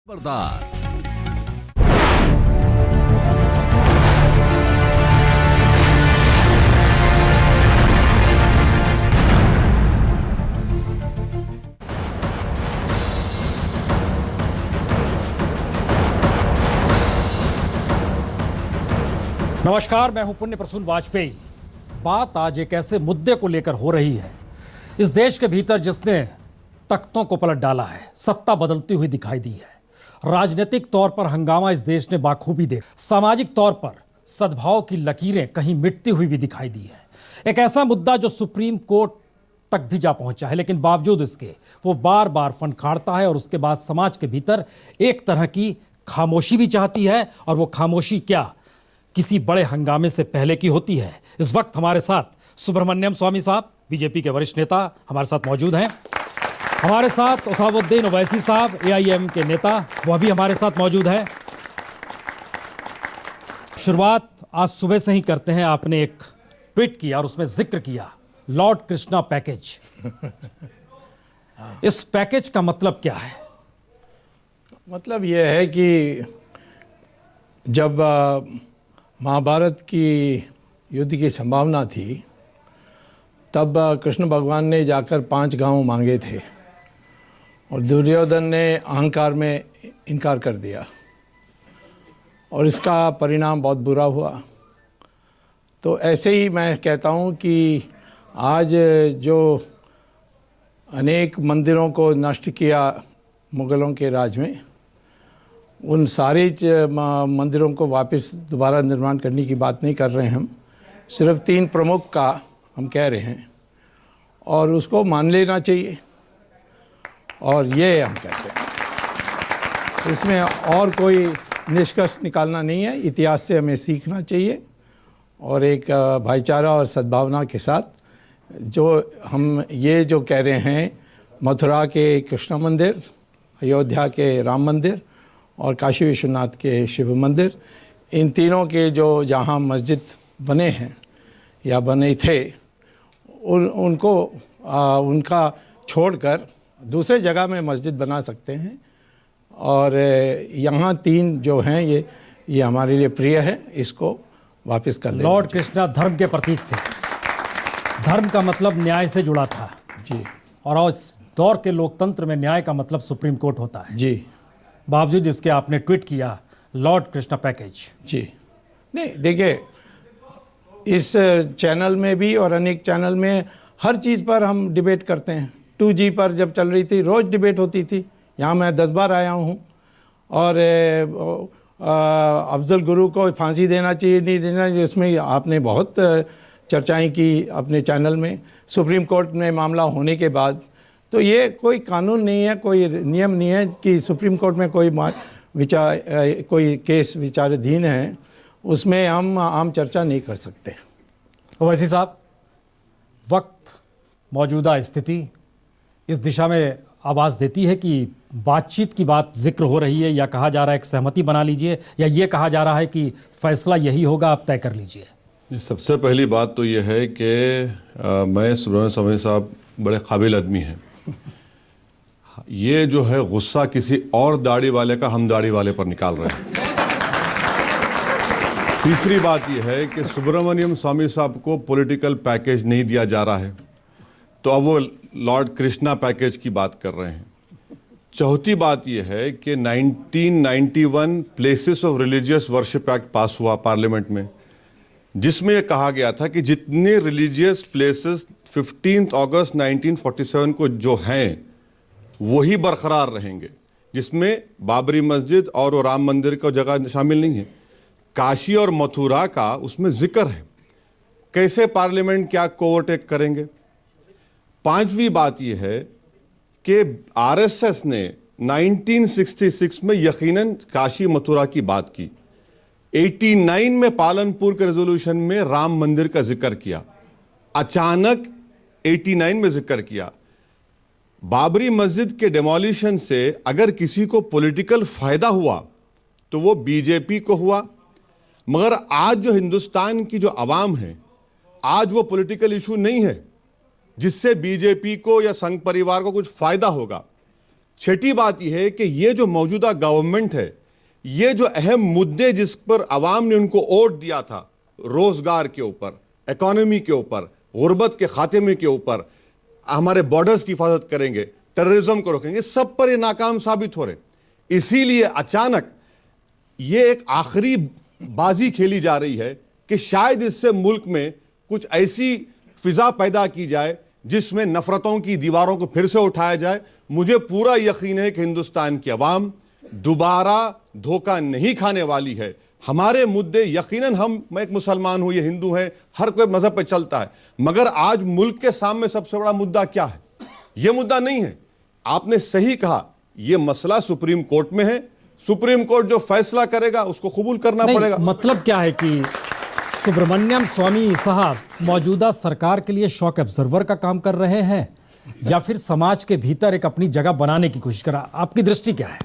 खबरदार। नमस्कार, मैं हूं पुण्य प्रसून वाजपेयी। बात आज एक ऐसे मुद्दे को लेकर हो रही है इस देश के भीतर जिसने तख्तों को पलट डाला है, सत्ता बदलती हुई दिखाई दी है। राजनीतिक तौर पर हंगामा इस देश ने बाखूबी देखा, सामाजिक तौर पर सद्भाव की लकीरें कहीं मिटती हुई भी दिखाई दी है। एक ऐसा मुद्दा जो सुप्रीम कोर्ट तक भी जा पहुंचा है, लेकिन बावजूद इसके वो बार बार फनकारता है और उसके बाद समाज के भीतर एक तरह की खामोशी भी चाहती है। और वो खामोशी क्या किसी बड़े हंगामे से पहले की होती है। इस वक्त हमारे साथ सुब्रमण्यम स्वामी साहब, बीजेपी के वरिष्ठ नेता, हमारे साथ मौजूद हैं। हमारे साथ उसामुद्दीन ओवैसी साहब, एआईएम के नेता, वह भी हमारे साथ मौजूद हैं। शुरुआत आज सुबह से ही करते हैं। आपने एक ट्वीट किया और उसमें जिक्र किया लॉर्ड कृष्णा पैकेज। इस पैकेज का मतलब क्या है? मतलब यह है कि जब महाभारत की युद्ध की संभावना थी, तब कृष्ण भगवान ने जाकर 5 गांव मांगे थे और दुर्योधन ने अहंकार में इनकार कर दिया और इसका परिणाम बहुत बुरा हुआ। तो ऐसे ही मैं कहता हूँ कि आज जो अनेक मंदिरों को नष्ट किया मुग़लों के राज में, उन सारे मंदिरों को वापस दोबारा निर्माण करने की बात नहीं कर रहे हैं हम, सिर्फ 3 प्रमुख का हम कह रहे हैं और उसको मान लेना चाहिए और ये हम कहते हैं। इसमें और कोई निष्कर्ष निकालना नहीं है। इतिहास से हमें सीखना चाहिए और एक भाईचारा और सद्भावना के साथ जो हम ये जो कह रहे हैं, मथुरा के कृष्ण मंदिर, अयोध्या के राम मंदिर और काशी विश्वनाथ के शिव मंदिर, इन तीनों के जो जहाँ मस्जिद बने हैं या बने थे, उनको उनका छोड़कर दूसरे जगह में मस्जिद बना सकते हैं। और यहाँ 3 जो हैं ये हमारे लिए प्रिय है, इसको वापस कर दें। लॉर्ड कृष्णा धर्म के प्रतीक थे। धर्म का मतलब न्याय से जुड़ा था जी, और उस दौर के लोकतंत्र में न्याय का मतलब सुप्रीम कोर्ट होता है जी। बावजूद इसके आपने ट्वीट किया लॉर्ड कृष्णा पैकेज। जी नहीं, देखिए, इस चैनल में भी और अनेक चैनल में हर चीज़ पर हम डिबेट करते हैं। 2G पर जब चल रही थी, रोज़ डिबेट होती थी। यहाँ मैं 10 बार आया हूँ और अफजल गुरु को फांसी देना चाहिए, नहीं देना चाहिए, उसमें आपने बहुत चर्चाएं की अपने चैनल में। सुप्रीम कोर्ट में मामला होने के बाद तो ये कोई कानून नहीं है, कोई नियम नहीं है कि सुप्रीम कोर्ट में कोई केस विचाराधीन है, उसमें हम आम चर्चा नहीं कर सकते। ओवैसी साहब, वक्त, मौजूदा स्थिति इस दिशा में आवाज़ देती है कि बातचीत की बात जिक्र हो रही है, या कहा जा रहा है कि सहमति बना लीजिए, या ये कहा जा रहा है कि फैसला यही होगा, आप तय कर लीजिए। सबसे पहली बात तो ये है कि मैं सुब्रमण्यम स्वामी साहब बड़े काबिल आदमी हैं। ये जो है गुस्सा किसी और दाढ़ी वाले का हम दाढ़ी वाले पर निकाल रहे हैं। तीसरी बात यह है कि सुब्रमण्यम स्वामी साहब को पॉलिटिकल पैकेज नहीं दिया जा रहा है, तो अब वो लॉर्ड कृष्णा पैकेज की बात कर रहे हैं। चौथी बात यह है कि 1991 places of religious worship act पास हुआ पार्लियामेंट में, जिसमें यह कहा गया था कि जितने रिलीजियस प्लेसेस 15 अगस्त 1947 को जो हैं वही बरकरार रहेंगे, जिसमें बाबरी मस्जिद और वो राम मंदिर का जगह शामिल नहीं है। काशी और मथुरा का उसमें जिक्र है। कैसे पार्लियामेंट क्या को ओवरटेक करेंगे? 5वीं बात यह है कि आरएसएस ने 1966 में यकीनन काशी मथुरा की बात की, 89 में पालनपुर के रेजोल्यूशन में राम मंदिर का जिक्र किया, अचानक 89 में जिक्र किया। बाबरी मस्जिद के डेमोलिशन से अगर किसी को पॉलिटिकल फायदा हुआ तो वो बीजेपी को हुआ, मगर आज जो हिंदुस्तान की जो आवाम है, आज वो पॉलिटिकल इशू नहीं है जिससे बीजेपी को या संघ परिवार को कुछ फायदा होगा। छठी बात यह है कि ये जो मौजूदा गवर्नमेंट है, ये जो अहम मुद्दे जिस पर आवाम ने उनको वोट दिया था, रोजगार के ऊपर, इकोनॉमी के ऊपर, गुर्बत के खात्मे के ऊपर, हमारे बॉर्डर्स की हिफाजत करेंगे, टेररिज्म को रोकेंगे, सब पर ये नाकाम साबित हो रहे। इसीलिए अचानक ये एक आखिरी बाजी खेली जा रही है कि शायद इससे मुल्क में कुछ ऐसी फिजा पैदा की जाए जिसमें नफरतों की दीवारों को फिर से उठाया जाए। मुझे पूरा यकीन है कि हिंदुस्तान की आवाम दोबारा धोखा नहीं खाने वाली है। हमारे मुद्दे यकीनन मैं एक मुसलमान हूं, ये हिंदू है, हर कोई मजहब पे चलता है, मगर आज मुल्क के सामने सबसे बड़ा मुद्दा क्या है? यह मुद्दा नहीं है। आपने सही कहा, यह मसला सुप्रीम कोर्ट में है। सुप्रीम कोर्ट जो फैसला करेगा उसको कबूल करना पड़ेगा। मतलब क्या है कि सुब्रमण्यम स्वामी साहब मौजूदा सरकार के लिए शॉक एब्जर्वर का काम कर रहे हैं या फिर समाज के भीतर एक अपनी जगह बनाने की कोशिश कर रहा? आपकी दृष्टि क्या है?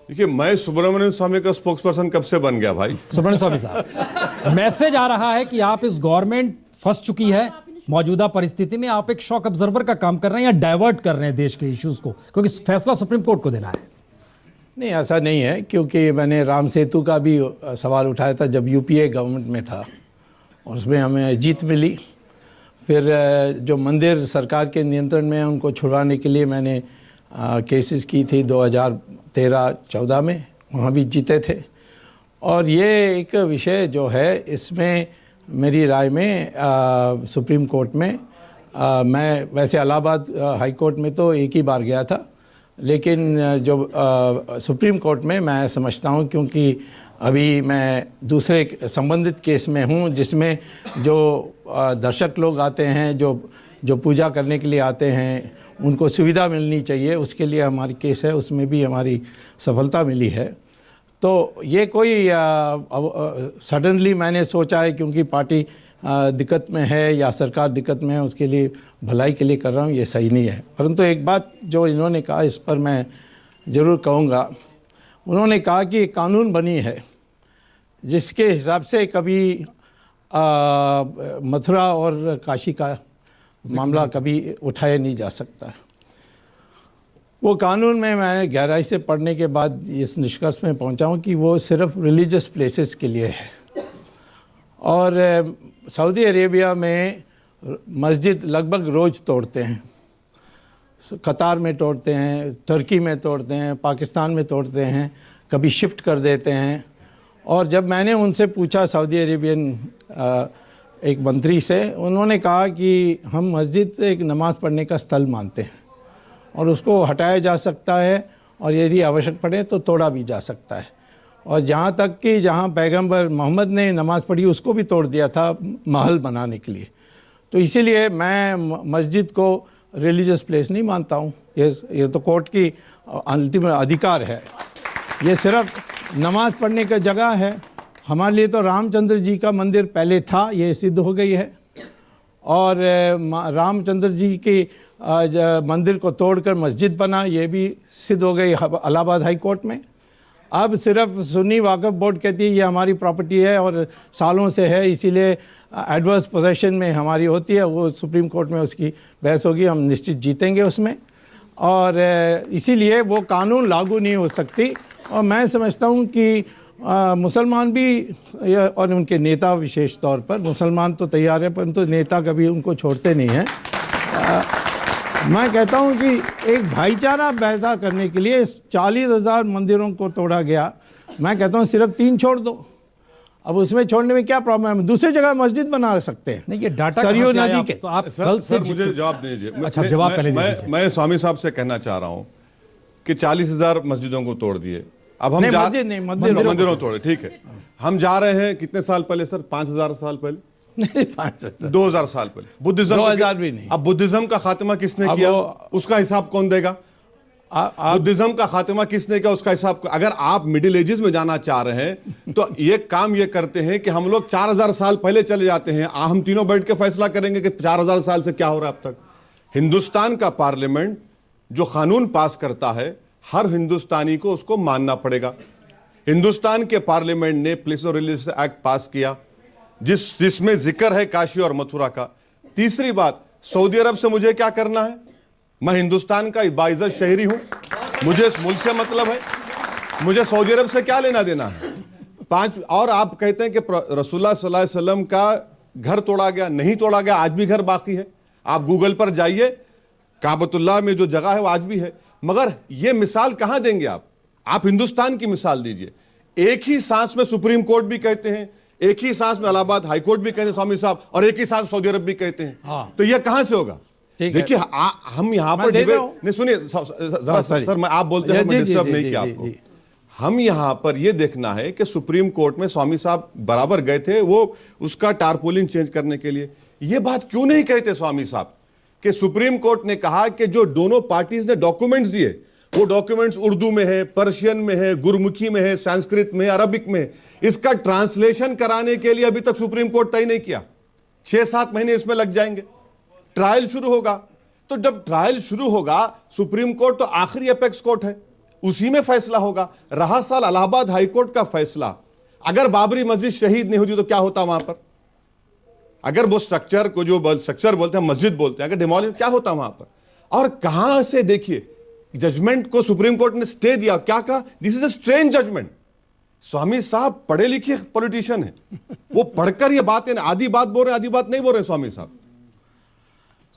देखिए, मैं सुब्रमण्यम स्वामी का स्पोक्स पर्सन कब से बन गया भाई? सुब्रमण्यम स्वामी साहब, मैसेज आ रहा है कि आप इस गवर्नमेंट फंस चुकी है, मौजूदा परिस्थिति में आप एक शॉक ऑब्जर्वर का काम कर रहे हैं या डाइवर्ट कर रहे हैं देश के इश्यूज को, क्योंकि फैसला सुप्रीम कोर्ट को देना है। नहीं, ऐसा नहीं है, क्योंकि मैंने राम सेतु का भी सवाल उठाया था जब यूपीए गवर्नमेंट में था और उसमें हमें जीत मिली। फिर जो मंदिर सरकार के नियंत्रण में है उनको छुड़वाने के लिए मैंने केसेस की थी 2013-14 में, वहाँ भी जीते थे। और ये एक विषय जो है, इसमें मेरी राय में सुप्रीम कोर्ट में मैं वैसे इलाहाबाद हाई कोर्ट में तो एक ही बार गया था, लेकिन जो सुप्रीम कोर्ट में मैं समझता हूँ, क्योंकि अभी मैं दूसरे संबंधित केस में हूँ जिसमें जो दर्शक लोग आते हैं, जो पूजा करने के लिए आते हैं, उनको सुविधा मिलनी चाहिए, उसके लिए हमारी केस है, उसमें भी हमारी सफलता मिली है। तो ये कोई सडनली मैंने सोचा है क्योंकि पार्टी दिक्कत में है या सरकार दिक्कत में है उसके लिए भलाई के लिए कर रहा हूँ, ये सही नहीं है। परंतु एक बात जो इन्होंने कहा, इस पर मैं ज़रूर कहूँगा। उन्होंने कहा कि एक कानून बनी है जिसके हिसाब से कभी मथुरा और काशी का मामला कभी उठाया नहीं जा सकता। वो कानून में मैं गहराई से पढ़ने के बाद इस निष्कर्ष में पहुंचा हूं कि वो सिर्फ रिलीजियस प्लेसेस के लिए है। और सऊदी अरेबिया में मस्जिद लगभग रोज़ तोड़ते हैं, कतार में तोड़ते हैं, तुर्की में तोड़ते हैं, पाकिस्तान में तोड़ते हैं, कभी शिफ्ट कर देते हैं। और जब मैंने उनसे पूछा, सऊदी अरेबियन एक मंत्री से, उन्होंने कहा कि हम मस्जिद एक नमाज़ पढ़ने का स्थल मानते हैं और उसको हटाया जा सकता है और यदि आवश्यक पड़े तो तोड़ा भी जा सकता है। और जहाँ तक कि जहाँ पैगंबर मोहम्मद ने नमाज़ पढ़ी उसको भी तोड़ दिया था महल बनाने के लिए। तो इसीलिए मैं मस्जिद को रिलीजियस प्लेस नहीं मानता हूँ। ये तो कोर्ट की अंतिम अधिकार है, ये सिर्फ नमाज़ पढ़ने का जगह है। हमारे लिए तो रामचंद्र जी का मंदिर पहले था, ये सिद्ध हो गई है। और रामचंद्र जी के मंदिर को तोड़कर मस्जिद बना, ये भी सिद्ध हो गई इलाहाबाद हाई कोर्ट में। अब सिर्फ सुन्नी वाक़फ़ बोर्ड कहती है ये हमारी प्रॉपर्टी है और सालों से है, इसीलिए एडवर्स पोजेशन में हमारी होती है। वो सुप्रीम कोर्ट में उसकी बहस होगी, हम निश्चित जीतेंगे उसमें। और इसीलिए वो कानून लागू नहीं हो सकती। और मैं समझता हूँ कि मुसलमान भी और उनके नेता, विशेष तौर पर मुसलमान तो तैयार है परंतु नेता कभी उनको छोड़ते नहीं हैं। मैं कहता हूं कि एक भाईचारा पैदा करने के लिए 40,000 मंदिरों को तोड़ा गया। मैं कहता हूं सिर्फ 3 छोड़ दो। अब उसमें छोड़ने में क्या प्रॉब्लम है? दूसरी जगह मस्जिद बना सकते हैं। नहीं, ये डाटा सरयू नदी के। तो आप कल से मुझे जवाब दीजिए। अच्छा, जवाब पहले दीजिए। मैं स्वामी साहब से कहना चाह रहा हूं कि 40,000 मस्जिदों को तोड़ दिए। अब हम मंदिरों तोड़े, ठीक है। हम जा रहे हैं कितने साल पहले सर? 5,000 साल पहले? नहीं, 5,000 2000 साल पहले। बुद्धिज्म 2000 भी नहीं। अब बुद्धिज्म का खात्मा किसने किया, उसका हिसाब कौन देगा? बुद्धिज्म का खात्मा किसने किया, उसका हिसाब। अगर आप मिडिल एजेस में जाना चाह रहे हैं तो ये काम ये करते हैं कि हम लोग 4,000 साल पहले चले जाते हैं। हम तीनों बैठ के फैसला करेंगे कि 4,000 साल से क्या हो रहा है अब तक। हिंदुस्तान का पार्लियामेंट जो कानून पास करता है, हर हिंदुस्तानी को उसको मानना पड़ेगा। हिंदुस्तान के पार्लियामेंट ने प्लेस ऑफ रिलीजियस एक्ट पास किया जिसमें जिक्र है काशी और मथुरा का। तीसरी बात, सऊदी अरब से मुझे क्या करना है? मैं हिंदुस्तान का बाइज्जत शहरी हूं। मुझे इस मुल्क से मतलब है, मुझे सऊदी अरब से क्या लेना देना है। और आप कहते हैं कि रसूलुल्लाह सल्लल्लाहु अलैहि वसल्लम का घर तोड़ा गया, नहीं तोड़ा गया, आज भी घर बाकी है। आप गूगल पर जाइए, काबतुल्लाह में जो जगह है वो आज भी है। मगर ये मिसाल कहां देंगे आप हिंदुस्तान की मिसाल दीजिए। एक ही सांस में सुप्रीम कोर्ट भी कहते हैं, एक ही सांस में इलाहाबाद हाई कोर्ट भी कहते हैं स्वामी साहब, और एक ही सांस सऊदी अरब भी कहते हैं। हाँ। तो यह कहां से होगा? देखिए हम यहां पर डिबेट नहीं, सुनिए जरा सर, मैं आप बोलते हैं मैं डिस्टर्ब नहीं किया आपको। हम यहां पर यह देखना है कि सुप्रीम कोर्ट में स्वामी साहब बराबर गए थे वो उसका टारपोलिन चेंज करने के लिए। यह बात क्यों नहीं कहते स्वामी साहब कि सुप्रीम कोर्ट ने कहा कि जो दोनों पार्टीज ने डॉक्यूमेंट्स दिए वो डॉक्यूमेंट्स उर्दू में है, पर्शियन में है, गुरमुखी में है, संस्कृत में, अरबिक में, इसका ट्रांसलेशन कराने के लिए अभी तक सुप्रीम कोर्ट तय नहीं किया। 6-7 महीने इसमें लग जाएंगे, ट्रायल शुरू होगा। तो जब ट्रायल शुरू होगा, सुप्रीम कोर्ट तो आखिरी अपेक्स कोर्ट है, उसी में फैसला होगा। रहा साल इलाहाबाद हाई कोर्ट का फैसला, अगर बाबरी मस्जिद शहीद नहीं होती तो क्या होता वहां पर? अगर वो स्ट्रक्चर को जो स्ट्रक्चर बोलते हैं मस्जिद बोलते हैं, अगर डिमोलिश, क्या होता वहां पर? और कहां से देखिए जजमेंट को सुप्रीम कोर्ट ने स्टे दिया, क्या कहा? This is a strange judgment. Swami साहब पढ़े लिखे पॉलिटिशियन है, वो पढ़कर ये बातें आधी बात बोल रहे हैं, आधी बात नहीं बोल रहे स्वामी साहब।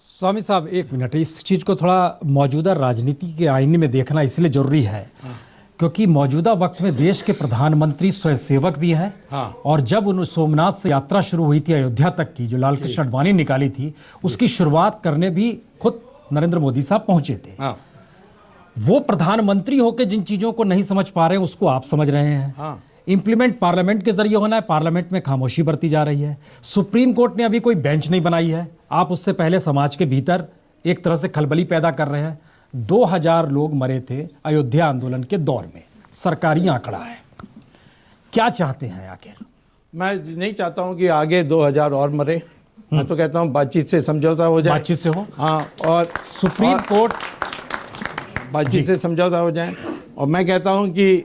स्वामी साहब एक मिनट, इस चीज़ को थोड़ा मौजूदा राजनीति के आईने में देखना इसलिए जरूरी है क्योंकि मौजूदा वक्त में देश के प्रधानमंत्री स्वयंसेवक भी हैं। और जब उन सोमनाथ से यात्रा शुरू हुई थी अयोध्या तक की, जो लालकृष्ण आडवाणी निकाली थी, उसकी शुरुआत करने भी खुद नरेंद्र मोदी साहब पहुंचे थे। वो प्रधानमंत्री होकर जिन चीजों को नहीं समझ पा रहे हैं उसको आप समझ रहे हैं। इंप्लीमेंट पार्लियामेंट के जरिए होना है, पार्लियामेंट में खामोशी बरती जा रही है। सुप्रीम कोर्ट ने अभी कोई बेंच नहीं बनाई है, आप उससे पहले समाज के भीतर एक तरह से खलबली पैदा कर रहे हैं। 2000 लोग मरे थे अयोध्या आंदोलन के दौर में, सरकारी आंकड़ा है। क्या चाहते हैं आखिर? मैं नहीं चाहता हूं कि आगे 2000 और मरे। मैं तो कहता हूं बातचीत से समझौता हो जाए। बातचीत से हो, हाँ, और सुप्रीम कोर्ट बातचीत से समझौता हो जाए। और मैं कहता हूं कि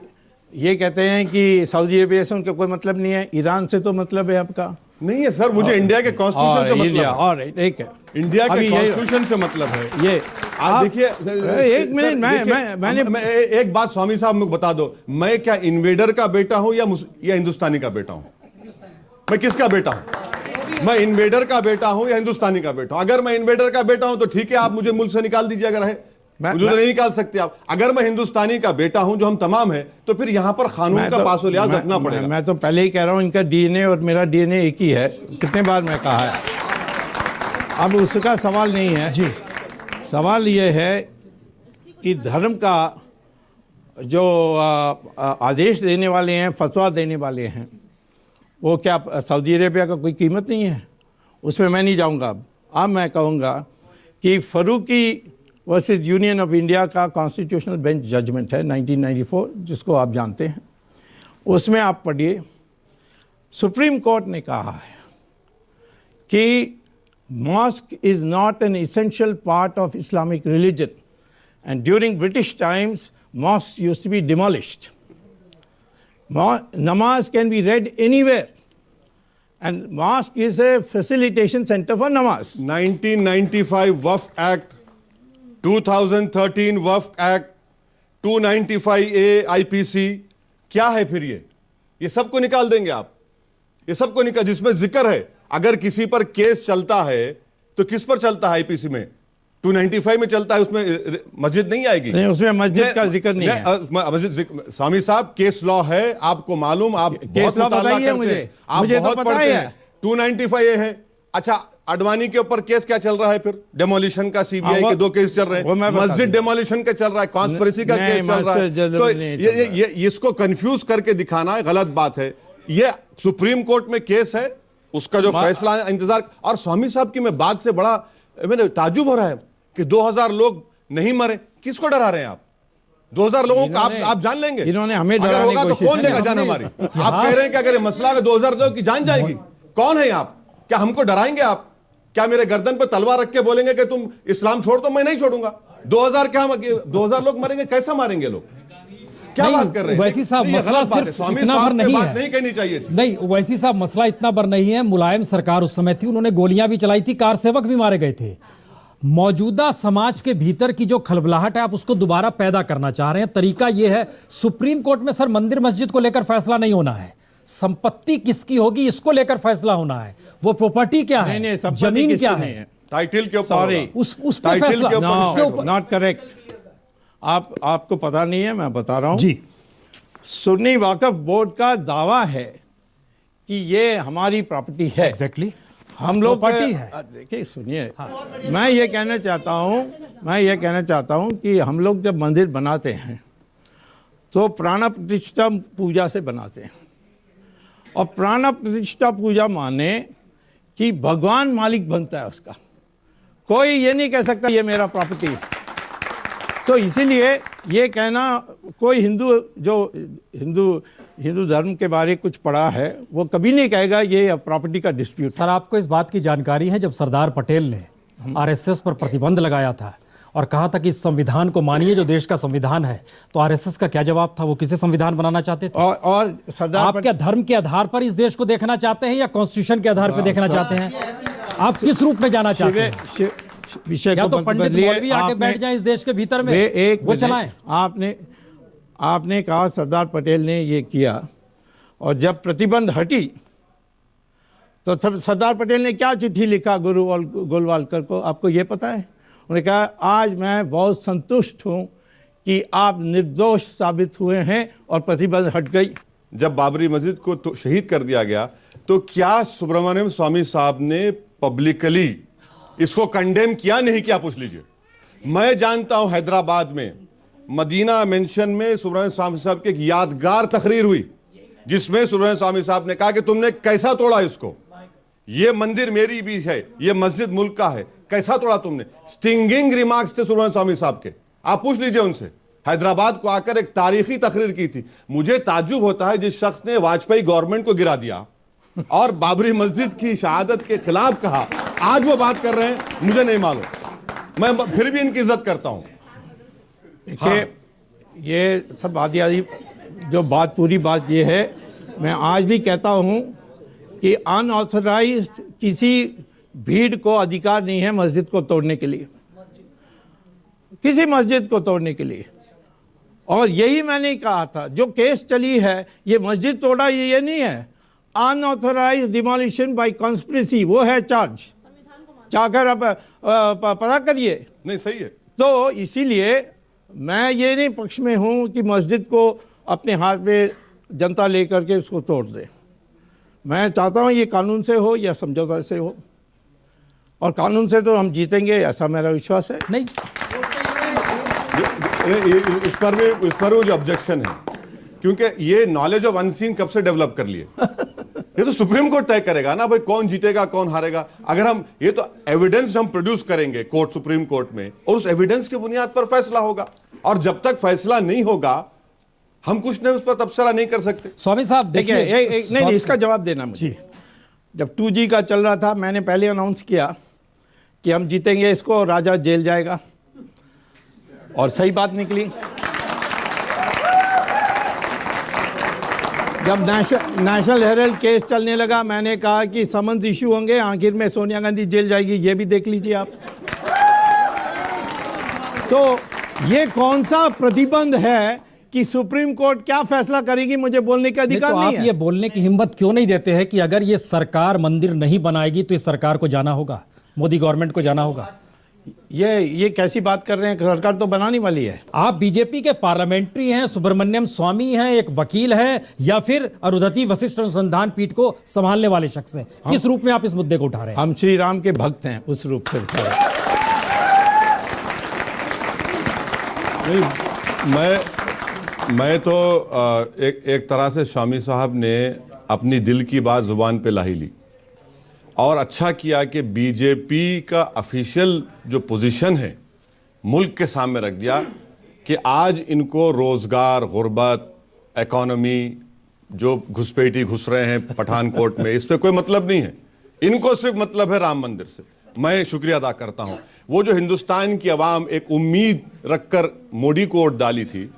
ये कहते हैं कि सऊदी अरेबिया से उनका कोई मतलब नहीं है, ईरान से तो मतलब है आपका। नहीं है सर, मुझे इंडिया के कॉन्स्टिट्यूशन से मतलब है। और एक है इंडिया के कॉन्स्टिट्यूशन से मतलब है ये। आप देखिए, एक मिनट, मैंने एक बात स्वामी साहब मुझे बता दो, मैं क्या इन्वेडर का बेटा हूं या हिंदुस्तानी का बेटा हूं? मैं किसका बेटा हूं? मैं इन्वेडर का बेटा हूं या हिंदुस्तानी का बेटा हूं? अगर मैं इन्वेडर का बेटा हूं तो ठीक है, आप मुझे मुल्क से निकाल दीजिए, अगर है मुझे तो नहीं निकाल सकते आप। अगर मैं हिंदुस्तानी का बेटा हूं, जो हम तमाम हैं, तो फिर यहां पर कानून का पासो लिहाज रखना पड़ेगा। मैं तो पहले ही कह रहा हूं, इनका डीएनए और मेरा डीएनए एक ही है। कितने बार मैं कहा है, अब उसका सवाल नहीं है जी। सवाल ये है कि धर्म का जो आदेश देने वाले हैं, फतवा देने वाले हैं, वो क्या सऊदी अरेबिया का कोई कीमत नहीं है? उसमें मैं नहीं जाऊंगा। अब मैं कहूँगा कि Farooqui versus union of India का कॉन्स्टिट्यूशनल बेंच जजमेंट है 1994, जिसको आप जानते हैं। उसमें आप पढ़िए, सुप्रीम कोर्ट ने कहा है कि mosque is not an essential part of Islamic religion and during British times mosque used to be demolished. Namaz can be read anywhere, and mosque is a facilitation center for namaz. 1995 Waqf Act, 2013 Waqf Act, 295A IPC, क्या है फिर ये सबको निकाल देंगे आप? ये सबको निकाल, जिसमें जिक्र है अगर किसी पर केस चलता है तो किस पर चलता है? आईपीसी में 295 में चलता है, उसमें मस्जिद नहीं आएगी। नहीं, उसमें मस्जिद का जिक्र नहीं है। मस्जिद, स्वामी साहब, केस लॉ है, आपको मालूम, आप बहुत मुताला करते हैं, आप बहुत पढ़ते हैं। 295 है। अच्छा, अडवाणी के ऊपर केस क्या चल रहा है फिर? डेमोलिशन का, सीबीआई के 2 केस चल रहे हैं, मस्जिद डेमोलिशन का चल रहा है, कॉन्स्पिरेसी का केस चल रहा है। तो ये इसको कंफ्यूज करके दिखाना गलत बात है। ये सुप्रीम कोर्ट में केस है, उसका जो फैसला इंतजार। और स्वामी साहब की मैं बात से बड़ा मैंने ताजुब हो रहा है कि 2000 लोग नहीं मरे। किसको डरा रहे हैं आप? 2000 लोगों को आप जान लेंगे? इन्होंने हमें अगर होगा तो कौन लेगा जान हमारी? आप कह रहे हैं कि अगर मसला 2000 लोगों की जान जाएगी, कौन है आप? क्या हमको डराएंगे आप? क्या मेरे गर्दन पर तलवार रख के बोलेंगे कि तुम इस्लाम छोड़ दो? मैं नहीं छोड़ूंगा। 2000 क्या 2000 लोग मरेंगे? कैसा मारेंगे लोग? क्या बात कर रहे हैं? वैसी साहब मसला सिर्फ इतना भर नहीं है, नहीं कहनी चाहिए थी। नहीं, वैसी साहब मसला इतना भर नहीं है। मुलायम सरकार उस समय थी, उन्होंने गोलियां भी चलाई थी, कार सेवक भी मारे गए थे। मौजूदा समाज के भीतर की जो खलबलाहट है आप उसको दोबारा पैदा करना चाह रहे हैं। तरीका यह है, सुप्रीम कोर्ट में सर मंदिर मस्जिद को लेकर फैसला नहीं होना है, संपत्ति किसकी होगी इसको लेकर फैसला होना है। वो प्रॉपर्टी क्या है, नहीं, संपत्ति जमीन किसकी क्या नहीं है, टाइटल के ऊपर सॉरी होगा। उस पर टाइटल फैसला। के ऊपर उसके ऊपर नॉट करेक्ट। आपको पता नहीं है, मैं बता रहा हूं जी। सुन्नी वाकफ बोर्ड का दावा है कि ये हमारी प्रॉपर्टी है। एग्जैक्टली, हम लोग प्रॉपर्टी है। देखिए सुनिए, मैं ये कहना चाहता हूं कि हम लोग जब मंदिर बनाते हैं तो प्राण प्रतिष्ठा पूजा से बनाते हैं, और प्राण प्रतिष्ठा पूजा माने कि भगवान मालिक बनता है उसका। कोई ये नहीं कह सकता ये मेरा प्रॉपर्टी है। तो इसीलिए ये कहना, कोई हिंदू धर्म के बारे कुछ पढ़ा है वो कभी नहीं कहेगा ये प्रॉपर्टी का डिस्प्यूट। सर आपको इस बात की जानकारी है, जब सरदार पटेल ने आरएसएस पर प्रतिबंध लगाया था और कहा था कि इस संविधान को मानिए जो देश का संविधान है, तो आरएसएस का क्या जवाब था? वो किसे संविधान बनाना चाहते थे? और सरदार आप क्या धर्म के आधार पर इस देश को देखना चाहते हैं या कॉन्स्टिट्यूशन के आधार पर देखना चाहते हैं? आप किस रूप में जाना चाहते हैं? विषय या को तो पंडित बदलिए। मौलवी आके आपने- बैठ जाएं इस देश के भीतर में, एक वो मिनट, चलाएं। आपने कहा सरदार पटेल ने ये किया, और जब प्रतिबंध हटी तो तब सरदार पटेल ने क्या चिट्ठी लिखा गुरु और गोलवालकर को, आपको ये पता है? उन्होंने कहा आज मैं बहुत संतुष्ट हूं कि आप निर्दोष साबित हुए हैं और प्रतिबंध हट गई। जब बाबरी मस्जिद को तो शहीद कर दिया गया, तो क्या सुब्रमण्यम स्वामी साहब ने पब्लिकली इसको कंडेम किया? नहीं किया, पूछ लीजिए। मैं जानता हूं हैदराबाद में मदीना मेंशन में सुब्रमण्यम स्वामी साहब की एक यादगार तकरीर हुई जिसमें सुब्रमण्यम स्वामी साहब ने कहा कि तुमने कैसा तोड़ा इसको, ये मंदिर मेरी भी है, ये मस्जिद मुल्क का है, कैसा तोड़ा तुमने। स्टिंगिंग रिमार्क्स थे सुब्रमण्यम स्वामी साहब के, आप पूछ लीजिए उनसे। हैदराबाद को आकर एक तारीखी तकरीर की थी। मुझे ताज्जुब होता है जिस शख्स ने वाजपेयी गवर्नमेंट को गिरा दिया और बाबरी मस्जिद की शहादत के खिलाफ कहा, आज वो बात कर रहे हैं, मुझे नहीं मालूम। मैं फिर भी इनकी इज्जत करता हूं। देखिए ये सब आदि जो बात, पूरी बात ये है, मैं आज भी कहता हूं कि अनऑथराइज्ड किसी भीड़ को अधिकार नहीं है मस्जिद को तोड़ने के लिए, किसी मस्जिद को तोड़ने के लिए। और यही मैंने कहा था, जो केस चली है ये मस्जिद तोड़ा ये नहीं है, अनऑथराइज्ड डिमोलिशन बाय कॉन्स्पिरेसी वो है चार्ज। जाकर अब पता करिए। नहीं, सही है। तो इसीलिए मैं ये नहीं पक्ष में हूं कि मस्जिद को अपने हाथ में जनता लेकर के इसको तोड़ दे। मैं चाहता हूं ये कानून से हो या समझौता से हो, और कानून से तो हम जीतेंगे ऐसा मेरा विश्वास है। नहीं, इस पर भी जो ऑब्जेक्शन है, क्योंकि ये नॉलेज ऑफ अनसीन कब से डेवलप कर लिए, ये तो सुप्रीम कोर्ट तय करेगा ना भाई कौन जीतेगा कौन हारेगा। अगर हम ये तो एविडेंस हम प्रोड्यूस करेंगे कोर्ट, सुप्रीम कोर्ट में, और उस एविडेंस के बुनियाद पर फैसला होगा। और जब तक फैसला नहीं होगा हम कुछ नहीं उस पर तबसरा नहीं कर सकते। स्वामी साहब देखिए देखिए, नहीं, इसका जवाब देना मुझे। जब 2G का चल रहा था मैंने पहले अनाउंस किया कि हम जीतेंगे इसको और राजा जेल जाएगा, और सही बात निकली। जब नेशनल हेराल्ड केस चलने लगा मैंने कहा कि समन्स इशू होंगे, आखिर में सोनिया गांधी जेल जाएगी, ये भी देख लीजिए आप। तो ये कौन सा प्रतिबंध है कि सुप्रीम कोर्ट क्या फैसला करेगी मुझे बोलने का अधिकार तो नहीं आप है। ये बोलने की हिम्मत क्यों नहीं देते हैं कि अगर ये सरकार मंदिर नहीं बनाएगी तो इस सरकार को जाना होगा, मोदी गवर्नमेंट को जाना होगा? ये कैसी बात कर रहे हैं, सरकार तो बनाने वाली है। आप बीजेपी के पार्लियामेंट्री हैं, सुब्रमण्यम स्वामी हैं, एक वकील हैं, या फिर अरुंधति वशिष्ठ अनुसंधान पीठ को संभालने वाले शख्स हैं? किस रूप में आप इस मुद्दे को उठा रहे हैं? हम श्री राम के भक्त हैं, उस रूप से उठा रहे हैं। मैं तो एक तरह से स्वामी साहब ने अपनी दिल की बात जुबान पे ला ही ली, और अच्छा किया कि बीजेपी का ऑफिशियल जो पोजीशन है मुल्क के सामने रख दिया कि आज इनको रोजगार, गुर्बत, इकोनॉमी, जो घुसपैठी घुस रहे हैं पठानकोट में, इस पे कोई मतलब नहीं है, इनको सिर्फ मतलब है राम मंदिर से। मैं शुक्रिया अदा करता हूं। वो जो हिंदुस्तान की आवाम एक उम्मीद रखकर मोदी को वोट डाली थी,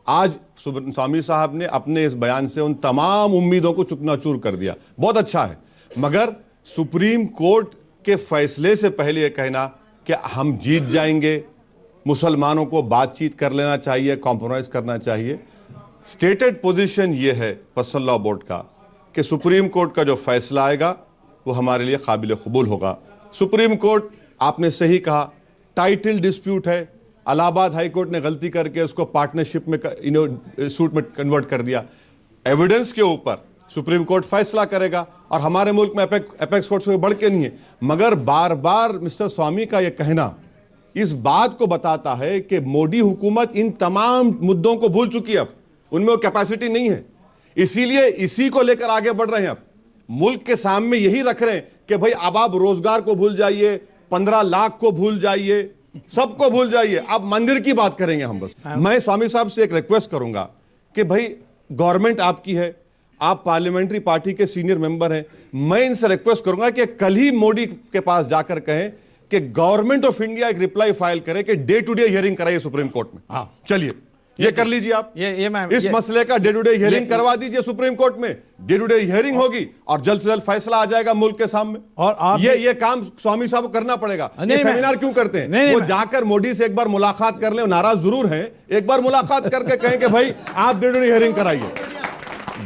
आज स्वामी साहब ने अपने इस बयान से उन तमाम उम्मीदों को चुकनाचूर कर दिया। बहुत अच्छा है, मगर सुप्रीम कोर्ट के फैसले से पहले यह कहना कि हम जीत जाएंगे, मुसलमानों को बातचीत कर लेना चाहिए, कॉम्प्रोमाइज करना चाहिए। स्टेटेड पोजीशन ये है पर्सनल लॉ बोर्ड का कि सुप्रीम कोर्ट का जो फैसला आएगा वो हमारे लिए काबिल कबूल होगा। सुप्रीम कोर्ट, आपने सही कहा, टाइटल डिस्प्यूट है, इलाहाबाद हाई कोर्ट ने गलती करके उसको पार्टनरशिप में सूट में कन्वर्ट कर दिया। एविडेंस के ऊपर सुप्रीम कोर्ट फैसला करेगा और हमारे मुल्क में एपेक्स कोर्ट से बढ़ के नहीं है। मगर बार बार मिस्टर स्वामी का यह कहना इस बात को बताता है कि मोदी हुकूमत इन तमाम मुद्दों को भूल चुकी है, अब उनमें वो कैपेसिटी नहीं है, इसीलिए इसी को लेकर आगे बढ़ रहे हैं। अब मुल्क के सामने यही रख रहे हैं कि भाई अब आप रोजगार को भूल जाइए, 15 लाख को भूल जाइए, सबको भूल जाइए, अब मंदिर की बात करेंगे हम बस। मैं स्वामी साहब से एक रिक्वेस्ट करूंगा कि भाई गवर्नमेंट आपकी है, आप पार्लियामेंट्री पार्टी के सीनियर मेंबर हैं, मैं इनसे रिक्वेस्ट करूंगा कि कल ही मोदी के पास जाकर कहें कि गवर्नमेंट ऑफ इंडिया एक रिप्लाई फाइल करे कि डे टू डे हियरिंग कराइए सुप्रीम कोर्ट में। चलिए ये कर लीजिए आप, इस मसले का डे टू डे हियरिंग करवा दीजिए सुप्रीम कोर्ट में, डे टू डे हियरिंग होगी और जल्द से जल्द फैसला आ जाएगा मुल्क के सामने। और आप ये काम स्वामी साहब को करना पड़ेगा। ये सेमिनार क्यों करते हैं? वो जाकर मोदी से एक बार मुलाकात कर ले, नाराज जरूर हैं, एक बार मुलाकात करके कहें कि भाई आप डे टू डे हियरिंग कराइए,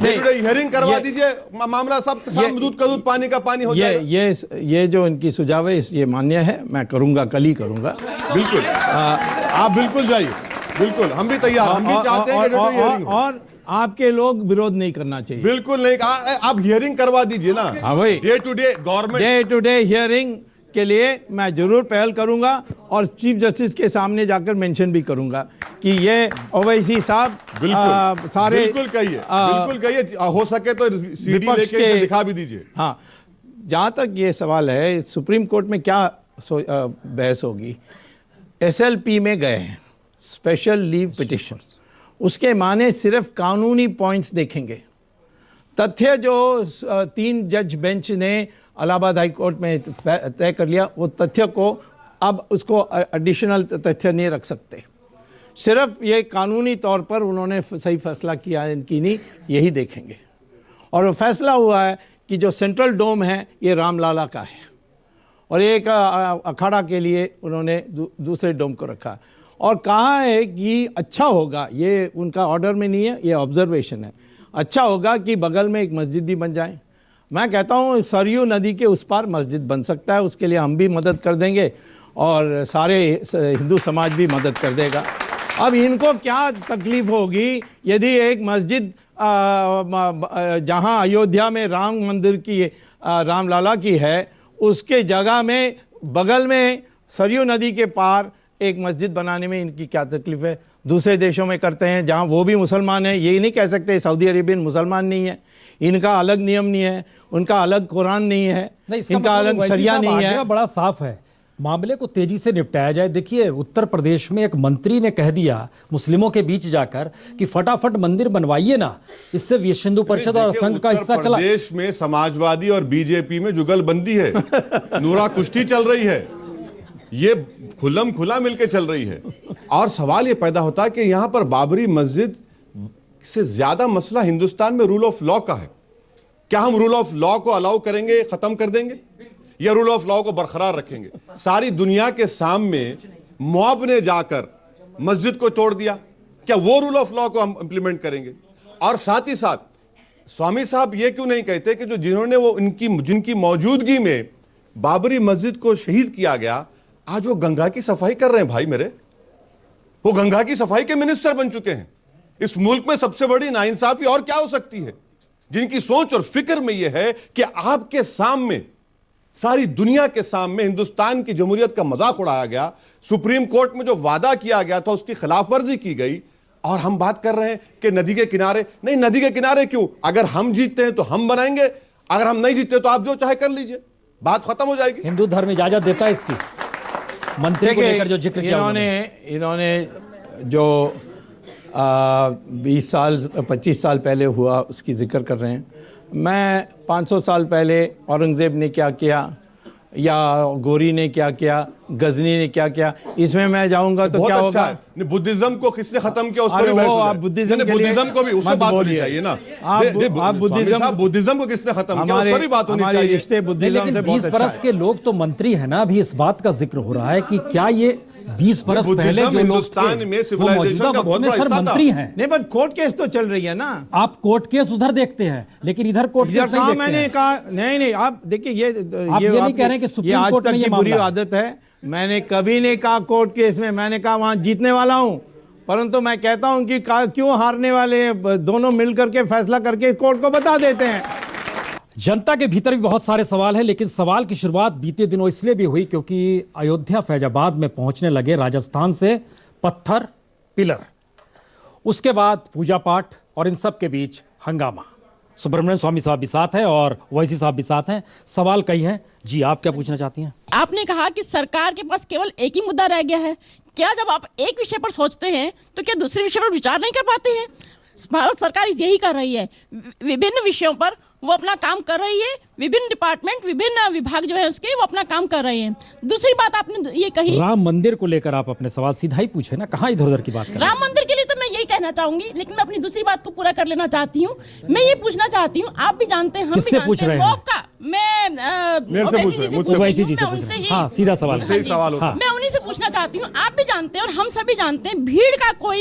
डे टू डे हियरिंग करवा दीजिए, मामला सब दूध का दूध पानी का पानी हो जाएगा। ये जो इनकी सुझाव है ये मान्य है, मैं करूंगा, कल ही करूंगा। बिल्कुल, आप बिल्कुल जाइए, बिल्कुल, हम भी तैयार, हम भी चाहते हैं कि हियरिंग, और आपके लोग विरोध नहीं करना चाहिए। बिल्कुल नहीं, आप हियरिंग करवा दीजिए ना। हाँ भाई, day to day government, day to day hearing के लिए मैं जरूर पहल करूंगा और चीफ जस्टिस के सामने जाकर मेंशन भी करूंगा कि ये ओवैसी साहब सारे बिल्कुल कहिए, हो सके तो सीडी लेके दिखा भी दीजिए। हाँ, जहाँ तक ये सवाल है सुप्रीम कोर्ट में क्या बहस होगी, एसएलपी में गए हैं, स्पेशल लीव पिटिशन, उसके माने सिर्फ कानूनी पॉइंट्स देखेंगे। तथ्य जो 3 जज बेंच ने इलाहाबाद हाई कोर्ट में तय कर लिया, वो तथ्य को अब उसको एडिशनल तथ्य नहीं रख सकते। सिर्फ ये कानूनी तौर पर उन्होंने सही फैसला किया है कि नहीं, यही देखेंगे। और वो फैसला हुआ है कि जो सेंट्रल डोम है ये रामलाला का है और एक अखाड़ा के लिए उन्होंने दूसरे डोम को रखा और कहा है कि अच्छा होगा, ये उनका ऑर्डर में नहीं है, ये ऑब्जर्वेशन है, अच्छा होगा कि बगल में एक मस्जिद भी बन जाए। मैं कहता हूँ सरयू नदी के उस पार मस्जिद बन सकता है, उसके लिए हम भी मदद कर देंगे और सारे हिंदू समाज भी मदद कर देगा। अब इनको क्या तकलीफ होगी यदि एक मस्जिद जहाँ अयोध्या में राम मंदिर की रामलाला की है, उसके जगह में बगल में सरयू नदी के पार एक मस्जिद बनाने में इनकी क्या तकलीफ है? दूसरे देशों में करते हैं जहाँ वो भी मुसलमान है, ये नहीं कह सकते सऊदी अरेबियन मुसलमान नहीं है, इनका अलग नियम नहीं है, उनका अलग कुरान नहीं है, इनका अलग शरिया नहीं है। बड़ा साफ है, मामले को तेजी से निपटाया जाए। देखिए उत्तर प्रदेश में एक मंत्री ने कह दिया मुस्लिमों के बीच जाकर कि फटाफट मंदिर बनवाइए ना, इससे विश्व हिंदू परिषद और संघ का हिस्सा चला। प्रदेश में समाजवादी और बीजेपी में जुगलबंदी है, नूरा कुश्ती चल रही है, ये खुल्लम खुला मिलके चल रही है। और सवाल ये पैदा होता है कि यहां पर बाबरी मस्जिद से ज्यादा मसला हिंदुस्तान में रूल ऑफ लॉ का है। क्या हम रूल ऑफ लॉ को अलाउ करेंगे, खत्म कर देंगे, या रूल ऑफ लॉ को बरकरार रखेंगे? सारी दुनिया के सामने मॉब ने जाकर मस्जिद को तोड़ दिया, क्या वो रूल ऑफ लॉ को हम इंप्लीमेंट करेंगे? और साथ ही साथ स्वामी साहब ये क्यों नहीं कहते कि जो जिन्होंने वो जिनकी मौजूदगी में बाबरी मस्जिद को शहीद किया गया, आज वो गंगा की सफाई कर रहे हैं। भाई मेरे, वो गंगा की सफाई के मिनिस्टर बन चुके हैं। इस मुल्क में सबसे बड़ी नाइंसाफी और क्या हो सकती है? जिनकी सोच और फिक्र में यह है कि आपके सामने, सारी दुनिया के सामने हिंदुस्तान की जमहूरियत का मजाक उड़ाया गया, सुप्रीम कोर्ट में जो वादा किया गया था उसकी खिलाफ वर्जी की गई, और हम बात कर रहे हैं कि नदी के किनारे। नहीं, नदी के किनारे क्यों? अगर हम जीतते हैं तो हम बनाएंगे, अगर हम नहीं जीतते तो आप जो चाहे कर लीजिए, बात खत्म हो जाएगी। हिंदू धर्म इजाजत देता है इसकी? मंत्री को लेकर जो जिक्र किया इन्होंने जो 20 साल 25 साल पहले हुआ उसकी जिक्र कर रहे हैं। मैं 500 साल पहले औरंगज़ेब ने क्या किया, या गोरी ने क्या किया, गजनी ने क्या किया, इसमें मैं जाऊंगा तो बहुत क्या अच्छा होगा? है। नहीं, बुद्धिज्म को किसने खत्म किया उस पर अरे भी बहस वो हो आप जाए। बुद्धिज्म नहीं, के लिए बुद्धिज्म को भी उसमें मत बात होनी बोलिए। चाहिए ना। आप स्वामी बुद्धिज्म साहब, बुद्धिज्म को किसने खत्म किया उस पर भी बात होनी हमारे चाहिए। रिश्ते बुद्धिज्म लेकिन से 20 बहुत अच्छा बरस है। के लोग तो मंत्री हैं ना। अभी इस बात का जिक्र हो रहा है कि क्या ये 20 बरस बुद्धिज्म पहले जो लोग थे हिंदुस्तान में वो civilization मौजूदा का वक्त बहुत में बड़ा सर हिस्सा था। मंत्री हैं। नहीं, पर कोर्ट केस तो चल रही है ना। आप कोर्ट केस उधर देखते हैं लेकिन इधर कोर्ट केस इधर नहीं कहा देखते मैंने हैं। कहा नहीं, आप देखिए ये ये नहीं कह रहे कि सुप्रीम आज कोर्ट तक में ये की बुरी मामला है। आदत है। मैंने कभी नहीं कहा कोर्ट केस में, मैंने कहा वहां जीतने वाला हूं, परंतु मैं कहता हूं कि क्यों हारने वाले, दोनों मिलकर के फैसला करके कोर्ट को बता देते हैं। जनता के भीतर भी बहुत सारे सवाल हैं, लेकिन सवाल की शुरुआत बीते दिनों इसलिए भी हुई क्योंकि अयोध्या फैजाबाद में पहुंचने लगे राजस्थान से पत्थर पिलर। उसके बाद पूजा पाठ और इन सब के बीच हंगामा। सुब्रमण्यम स्वामी साहब भी साथ हैं और ओवैसी साहब भी साथ हैं। सवाल कई हैं। जी, आप क्या पूछना चाहती हैं? आपने कहा कि सरकार के पास केवल एक ही मुद्दा रह गया है। क्या जब आप एक विषय पर सोचते हैं तो क्या दूसरे विषय पर विचार नहीं कर पाते हैं? भारत सरकार यही कर रही है। विभिन्न विषयों पर वो अपना काम कर रही है। विभिन्न डिपार्टमेंट, विभिन्न विभाग जो है उसके, वो अपना काम कर रहे हैं। दूसरी बात आपने ये कही, राम मंदिर को लेकर आप अपने सवाल सीधा ही पूछे ना, कहाँ इधर उधर की बात कर रहे हैं? राम मंदिर के लिए तो मैं यही कहना चाहूंगी, लेकिन मैं अपनी दूसरी बात को पूरा कर लेना चाहती हूँ। मैं ये पूछना चाहती हूँ, आप भी जानते हैं, हम भी किससे पूछ जानते हैं, रहे हैं? मौका मैं मेरे से पूछ रहे हैं, मुझसे ओवैसी जी से मैं पूछ उनसे रहे हैं। ही- हाँ, सीधा सवाल है। सही सवाल होता है। हाँ। मैं उन्हीं से पूछना चाहती हूँ। आप भी जानते हैं और हम सभी जानते हैं, भीड़ का कोई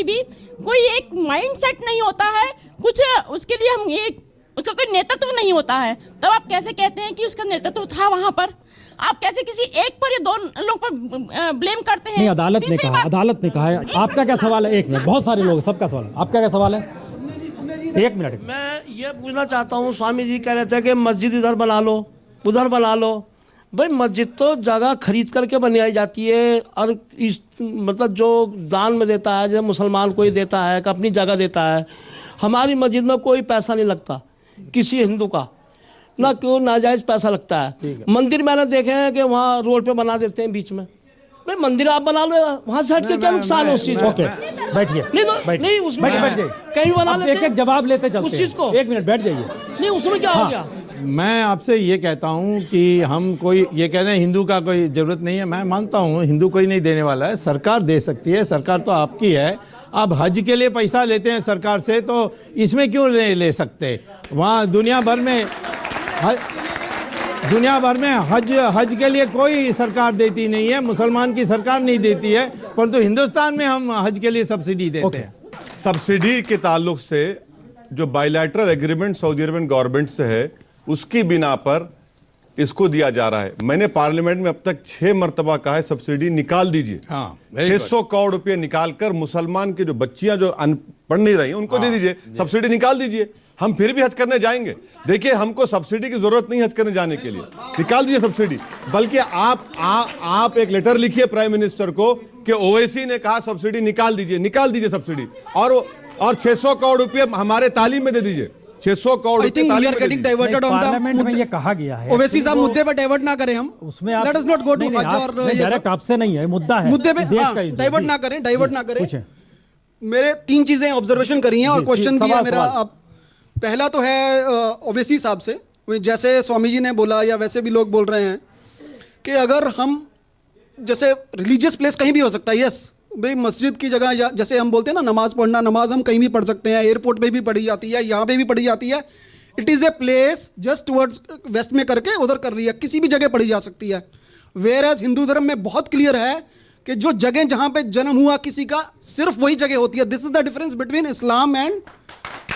एक माइंड सेट नहीं होता है। कुछ उसके लिए हम ये उसका कोई नेतृत्व नहीं होता है। तब आप कैसे कहते हैं कि उसका नेतृत्व था वहां पर? आप कैसे किसी एक पर या दो लोग पर ब्लेम करते हैं? नहीं, अदालत ने तीसरी कहा, बात- अदालत ने कहा है। आपका क्या सवाल है? एक मिनट, बहुत सारे लोग, सबका सवाल। आपका क्या सवाल है? एक मिनट। मैं ये पूछना चाहता हूँ, स्वामी जी कह रहे थे कि मस्जिद इधर बना लो, उधर बना लो। भाई मस्जिद तो जगह खरीद करके बनाई जाती है, और इस मतलब जो दान में देता है, जैसे मुसलमान कोई देता है कि अपनी जगह देता है। हमारी मस्जिद में कोई पैसा नहीं लगता किसी हिंदू का, ना क्यों नाजायज़ पैसा लगता है। मंदिर मैंने देखे हैं कि वहाँ रोड पे बना देते हैं बीच में। भाई मंदिर आप बना लो, वहाँ से हट के क्या नुकसान है उस चीज़ का? ओके, बैठिए। नहीं तो बैठिए। नहीं उसमें बैठ जाइए। कहीं बना अब लेते एक एक जवाब लेते चलते उस चीज़ को। हैं। एक मिनट, बैठ जाइए। नहीं उसमें क्या हो गया? मैं आपसे ये कहता हूं कि हम कोई ये कह रहे हैं हिंदू का कोई जरूरत नहीं है। मैं मानता हूं हिंदू कोई नहीं देने वाला है, सरकार दे सकती है। सरकार तो आपकी है। आप हज के लिए पैसा लेते हैं सरकार से, तो इसमें क्यों ले सकते? वहाँ दुनिया भर में हज के लिए कोई सरकार देती नहीं है, मुसलमान की सरकार नहीं देती है, परंतु हिंदुस्तान में हम हज के लिए सब्सिडी देते हैं। सब्सिडी के ताल्लुक से जो bilateral agreement Saudi Arabian government से है, उसकी बिना पर इसको दिया जा रहा है। मैंने पार्लियामेंट में अब तक 6 मरतबा कहा है सब्सिडी निकाल दीजिए। हाँ, very good। 600 करोड़ रुपए निकालकर मुसलमान के जो बच्चियां जो पढ़ नहीं रही उनको दे दीजिए, सब्सिडी निकाल दीजिए। हम फिर भी हज करने जाएंगे। देखिए, हमको सब्सिडी की जरूरत नहीं हज करने जाने के लिए, निकाल दीजिए सब्सिडी। बल्कि आप एक लेटर लिखिए प्राइम मिनिस्टर को कि ओवैसी ने कहा सब्सिडी निकाल दीजिए सब्सिडी, और 600 करोड़ रुपए हमारे तालीम में दे दीजिए। 600 crore I think we are getting diverted on the parliament में ये कहा गया है। ओवैसी साहब मुद्दे पर डाइवर्ट ना करें हम। उसमें आप let us not go to नहीं, हज आप- और नहीं, ये डायरेक्ट सब आपसे नहीं है, मुद्दा है मुद्दे पे इस देश का ही। डाइवर्ट जी। ना करें, डाइवर्ट ना करें। पूछें। मेरे 3 चीजें ऑब्जर्वेशन करी हैं और जी, क्वेश्चन भी है सवाल, मेरा। सवाल। अब पहला तो है ओवैसी साहब से, जैसे स्वामी जी ने बोला या वैसे भी लोग बोल रहे हैं कि अगर हम जैसे रिलीजियस प्लेस कहीं भी हो सकता है, यस भाई मस्जिद की जगह, या जैसे हम बोलते हैं ना नमाज पढ़ना, नमाज हम कहीं भी पढ़ सकते हैं, एयरपोर्ट पे भी पढ़ी जाती है, यहाँ पे भी पढ़ी जाती है। It is a place just towards waste में करके उधर कर रही है, किसी भी जगह पढ़ी जा सकती है। वेयर एज हिंदू धर्म में बहुत क्लियर है कि जो जगह जहाँ पे जन्म हुआ किसी का, सिर्फ वही जगह होती है। This is the difference between Islam and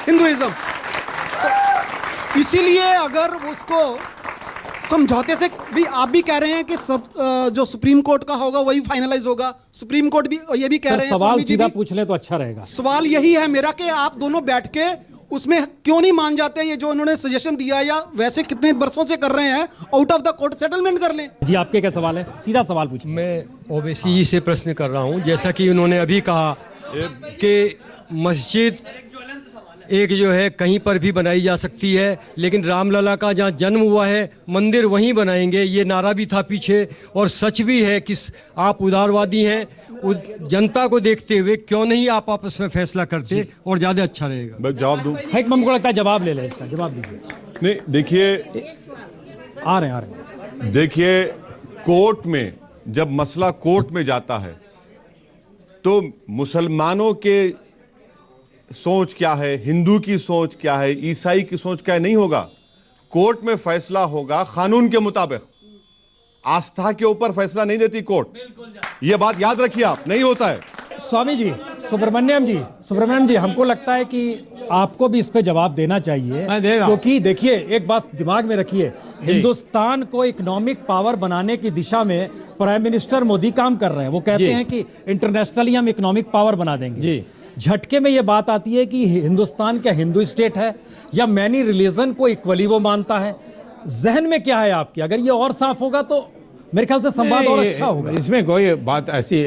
Hinduism. तो इसीलिए अगर उसको समझौते से भी, आप भी कह रहे हैं कि सब जो सुप्रीम कोर्ट का होगा वही फाइनलाइज होगा, सुप्रीम कोर्ट भी ये भी कह सर, रहे हैं, सवाल स्वामी जी सीधा भी। पूछ ले तो अच्छा रहेगा। सवाल यही है मेरा कि आप दोनों बैठ के उसमें क्यों नहीं मान जाते? ये जो उन्होंने सजेशन दिया, या वैसे कितने वर्षों से कर रहे हैं, out of the court settlement कर लें। जी, आपके क्या सवाल है? सीधा सवाल पूछिए। मैं ओवैसी जी से प्रश्न कर रहा हूं, जैसा कि उन्होंने अभी कहा कि मस्जिद एक जो है कहीं पर भी बनाई जा सकती है, लेकिन रामलला का जहाँ जन्म हुआ है मंदिर वहीं बनाएंगे, ये नारा भी था पीछे। और सच भी है कि आप उदारवादी हैं, जनता को देखते हुए क्यों नहीं आप आपस में फैसला करते और ज़्यादा अच्छा रहेगा। मैं जवाब दूं? एक मुझको लगता है जवाब ले ले इसका, जवाब दीजिए। नहीं, देखिए, आ रहे हैं। देखिए, कोर्ट में जब मसला कोर्ट में जाता है तो मुसलमानों के सोच क्या है, हिंदू की सोच क्या है, ईसाई की सोच क्या है, नहीं होगा। कोर्ट में फैसला होगा कानून के मुताबिक। आस्था के ऊपर फैसला नहीं देती कोर्ट। यह बात याद रखिए आप, नहीं होता है। स्वामी जी, सुब्रमण्यम जी, हमको लगता है कि आपको भी इस पे जवाब देना चाहिए, मैं दे रहा हूं। क्योंकि देखिए, एक बात दिमाग में रखिए, हिंदुस्तान को इकोनॉमिक पावर बनाने की दिशा में प्राइम मिनिस्टर मोदी काम कर रहे हैं। वो कहते हैं कि इंटरनेशनली हम इकोनॉमिक पावर बना देंगे। झटके में ये बात आती है कि हिंदुस्तान क्या हिंदू स्टेट है या मैनी रिलीजन को इक्वली वो मानता है? जहन में क्या है आपकी? अगर ये और साफ होगा तो मेरे ख्याल से संवाद और अच्छा होगा। इसमें कोई बात ऐसी,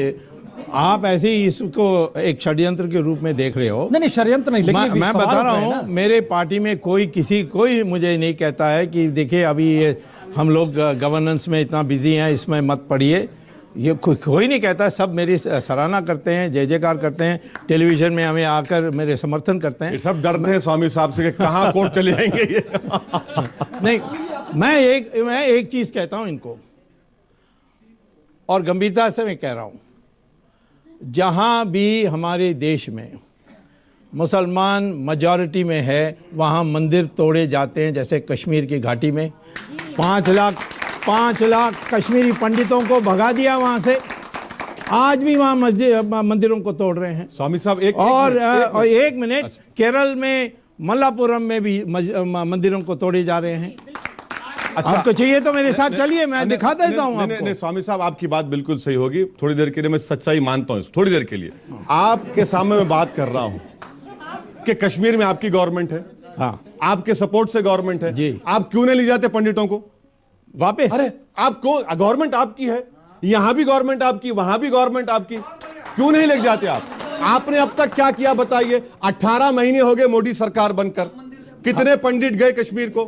आप ऐसे ही इसको एक षड्यंत्र के रूप में देख रहे हो। नहीं, षड्यंत्र नहीं, लेकिन मैं बता रहा हूँ, मेरे पार्टी में कोई मुझे नहीं कहता है कि देखिए अभी ये हम लोग गवर्नेंस में इतना बिजी हैं, इसमें मत पड़िए। ये कोई नहीं कहता, सब मेरी सराहना करते हैं, जय जयकार करते हैं, टेलीविजन में हमें आकर मेरे समर्थन करते हैं। ये सब डरते हैं स्वामी साहब से कि कहाँ कोर्ट चले जाएंगे ये। नहीं, मैं एक चीज़ कहता हूँ इनको, और गंभीरता से मैं कह रहा हूँ, जहाँ भी हमारे देश में मुसलमान मेजॉरिटी में है वहाँ मंदिर तोड़े जाते हैं। जैसे कश्मीर की घाटी में 5 लाख कश्मीरी पंडितों को भगा दिया वहाँ से, आज भी वहाँ मंदिरों को तोड़ रहे हैं। स्वामी साहब और एक मिनट, केरल में मल्लापुरम में भी मंदिरों को तोड़े जा रहे हैं। अच्छा, आपको चाहिए तो मेरे साथ चलिए, मैं दिखा देता हूँ आपको। नहीं, स्वामी साहब आपकी बात बिल्कुल सही होगी। थोड़ी देर के लिए मैं सच्चाई मानता हूँ, थोड़ी देर के लिए आपके सामने मैं बात कर रहा हूँ कि कश्मीर में आपकी गवर्नमेंट है, हाँ, आपके सपोर्ट से गवर्नमेंट है जी। आप क्यों नहीं ले जाते पंडितों को वापस? अरे आपको, गवर्नमेंट आपकी है, यहां भी गवर्नमेंट आपकी, वहां भी गवर्नमेंट आपकी, क्यों नहीं ले जाते आप? आपने अब तक क्या किया बताइए? 18 महीने हो गए मोदी सरकार बनकर, कितने पंडित गए कश्मीर को?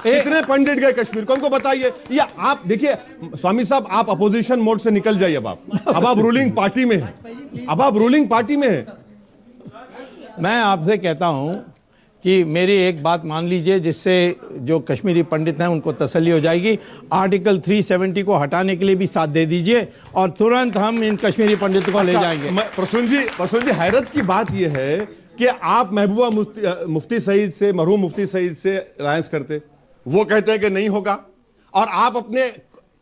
कितने पंडित गए कश्मीर को, हमको बताइए। या आप देखिए स्वामी साहब, आप अपोजिशन मोड से निकल जाइए। अब आप रूलिंग पार्टी में हैं, अब आप रूलिंग पार्टी में हैं। मैं आपसे कहता हूं कि मेरी एक बात मान लीजिए, जिससे जो कश्मीरी पंडित हैं उनको तसल्ली हो जाएगी। आर्टिकल 370 को हटाने के लिए भी साथ दे दीजिए और तुरंत हम इन कश्मीरी पंडितों को ले जाएंगे। प्रसून जी, हैरत की बात यह है कि आप महबूबा मुफ्ती सईद से, मरहूम मुफ्ती सईद से अलायंस करते, वो कहते हैं कि नहीं होगा, और आप अपने,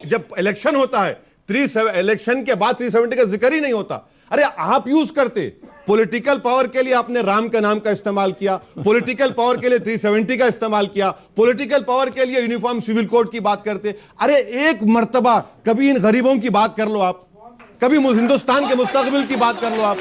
जब इलेक्शन होता है इलेक्शन के बाद 370 का जिक्र ही नहीं होता। अरे आप यूज करते, पॉलिटिकल पावर के लिए आपने राम का नाम का इस्तेमाल किया, पॉलिटिकल पावर के लिए 370 का इस्तेमाल किया, पॉलिटिकल पावर के लिए यूनिफॉर्म सिविल कोड की बात करते। अरे एक मर्तबा कभी इन गरीबों की बात कर लो आप, कभी हिंदुस्तान के मुस्तकबिल की बात कर लो आप।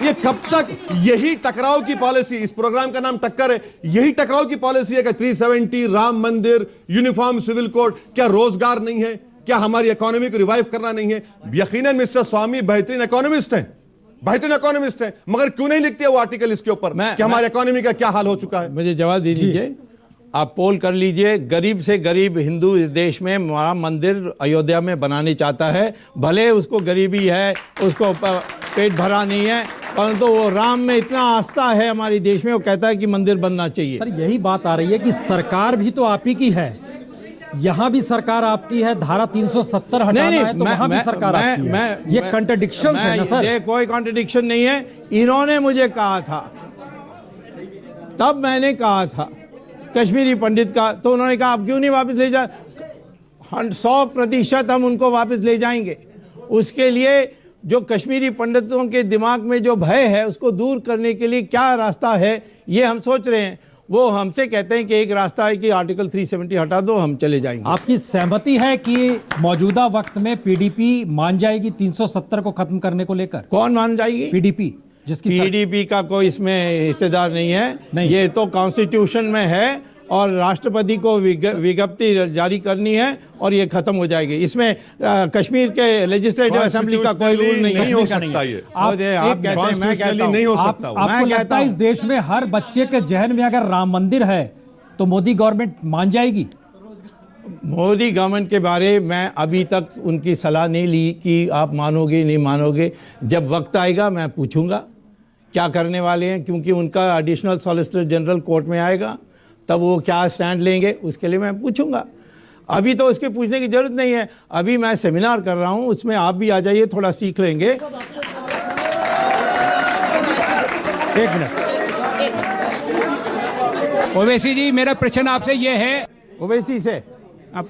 ये कब तक यही टकराव की पॉलिसी, इस प्रोग्राम का नाम टक्कर है, यही टकराव की पॉलिसी है कि 370, राम मंदिर, यूनिफॉर्म सिविल कोड? क्या रोजगार नहीं है? क्या हमारी इकोनॉमी को रिवाइव करना नहीं है? यकीनन मिस्टर स्वामी बेहतरीन इकोनॉमिस्ट हैं, मगर क्यों नहीं लिखते वो आर्टिकल इसके ऊपर कि हमारी इकोनॉमी का क्या हाल हो चुका है? मुझे जवाब दे दीजिए। आप पोल कर लीजिए, गरीब से गरीब हिंदू इस देश में राम मंदिर अयोध्या में बनाने चाहता है। भले उसको गरीबी है, उसको पेट भरा नहीं है, परंतु वो राम में इतना आस्था है हमारे देश में, वो कहता है कि मंदिर बनना चाहिए। सर, यही बात आ रही है कि सरकार भी तो आप ही की है, यहाँ भी सरकार आपकी है, धारा 370 हटाना है तो वहाँ भी सरकार आपकी है। ये कंट्रडिक्शन है ना सर? ये कोई कॉन्ट्रडिक्शन नहीं है। इन्होंने मुझे कहा था, तब मैंने कहा था कश्मीरी पंडित का, तो उन्होंने कहा आप क्यों नहीं वापस ले जा? 100% हम उनको वापस ले जाएंगे। उसके लिए जो कश्मीरी पंडितों के दिमाग में जो भय है उसको दूर करने के लिए क्या रास्ता है ये हम सोच रहे हैं। वो हमसे कहते हैं कि एक रास्ता है कि आर्टिकल 370 हटा दो, हम चले जाएंगे। आपकी सहमति है कि मौजूदा वक्त में पीडीपी मान जाएगी 370 को खत्म करने को लेकर? कौन मान जाएगी? पीडीपी, जिसकी पीडीपी का कोई इसमें हिस्सेदार नहीं है। नहीं। ये तो कॉन्स्टिट्यूशन में है और राष्ट्रपति को विज्ञप्ति जारी करनी है और ये खत्म हो जाएगी। इसमें कश्मीर के लेजिस्लेटिव असेंबली का कोई रूल नहीं हो सकता। ये आप कहते हैं, मैं कहता हूं नहीं हो सकता। आपको लगता है इस देश में हर बच्चे के जहन में अगर राम मंदिर है तो मोदी गवर्नमेंट मान जाएगी? मोदी गवर्नमेंट के बारे में अभी तक उनकी सलाह नहीं ली कि आप मानोगे नहीं मानोगे। जब वक्त आएगा मैं पूछूंगा क्या करने वाले हैं, क्योंकि उनका एडिशनल सॉलिसिटर जनरल कोर्ट में आएगा, तब वो क्या स्टैंड लेंगे उसके लिए मैं पूछूंगा। अभी तो उसके पूछने की जरूरत नहीं है। अभी मैं सेमिनार कर रहा हूँ, उसमें आप भी आ जाइए, थोड़ा सीख लेंगे। एक मिनट। ओवैसी जी, मेरा प्रश्न आपसे ये है, ओवैसी से,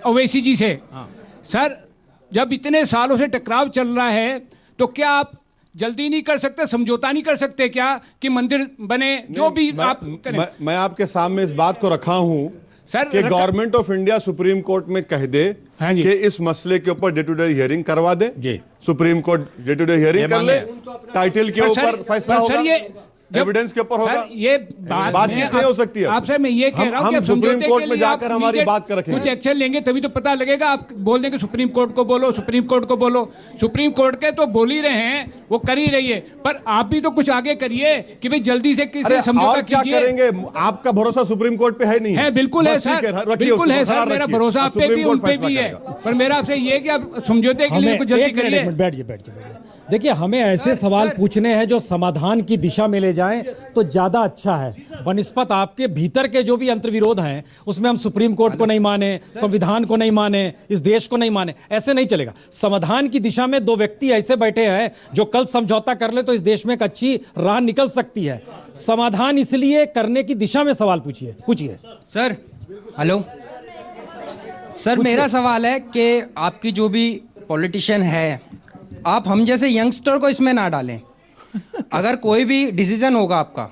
ओवैसी जी से, सर जब इतने सालों से टकराव चल रहा है तो क्या आप जल्दी नहीं कर सकते, समझौता नहीं कर सकते क्या कि मंदिर बने, जो भी आप करें? मैं आपके सामने इस बात को रखा हूं सर, कि government of India supreme court में कह दे हाँ जी। कि इस मसले के ऊपर डे टू डे हियरिंग करवा दे जी। Supreme court day to day hearing कर ले, टाइटल के पर सर- ऊपर फैसला पर सर होगा, ये एविडेंस के ऊपर होगा। सर ये बातचीत नहीं हो सकती है। आपसे मैं ये कह रहा हूं हम कि आप सुप्रीम समझौते कोर्ट के में लिए आप जाकर हमारी immediate बात रखेंगे। कुछ एक्शन लेंगे तभी तो पता लगेगा। आप बोल देंगे सुप्रीम कोर्ट को बोलो, सुप्रीम कोर्ट को बोलो, सुप्रीम कोर्ट के तो बोल ही रहे हैं, वो कर ही रही है, पर आप भी तो कुछ आगे करिए कि भाई जल्दी से किसी अरे समझौता और क्या कीजिए। करेंगे? आपका भरोसा सुप्रीम कोर्ट पे है नहीं? है, बिल्कुल है बस ठीक सर, रखिए बिल्कुल है उसको, सर, करार मेरा रखिए। भरोसा आप पे सुप्रीम भी, कोर्ट उन पे फैसला भी है, करेगा। पर मेरा आपसे ये है कि आप समझौते के लिए कुछ जल्दी करिए। बैठिए। देखिए, हमें ऐसे सवाल पूछने हैं जो समाधान की दिशा में ले जाएं तो ज्यादा अच्छा है, बनिस्पत आपके भीतर के जो भी अंतर्विरोध हैं उसमें हम सुप्रीम कोर्ट को नहीं माने, संविधान को नहीं माने, इस देश को नहीं माने, ऐसे नहीं चलेगा। समाधान की दिशा में दो व्यक्ति ऐसे बैठे हैं जो कल समझौता कर ले तो इस देश में एक अच्छी राह निकल सकती है। समाधान इसलिए करने की दिशा में सवाल पूछिए। सर हेलो सर, मेरा सवाल है कि आपकी जो भी पॉलिटिशियन है, आप हम जैसे यंगस्टर को इसमें ना डालें। अगर कोई भी डिसीजन होगा आपका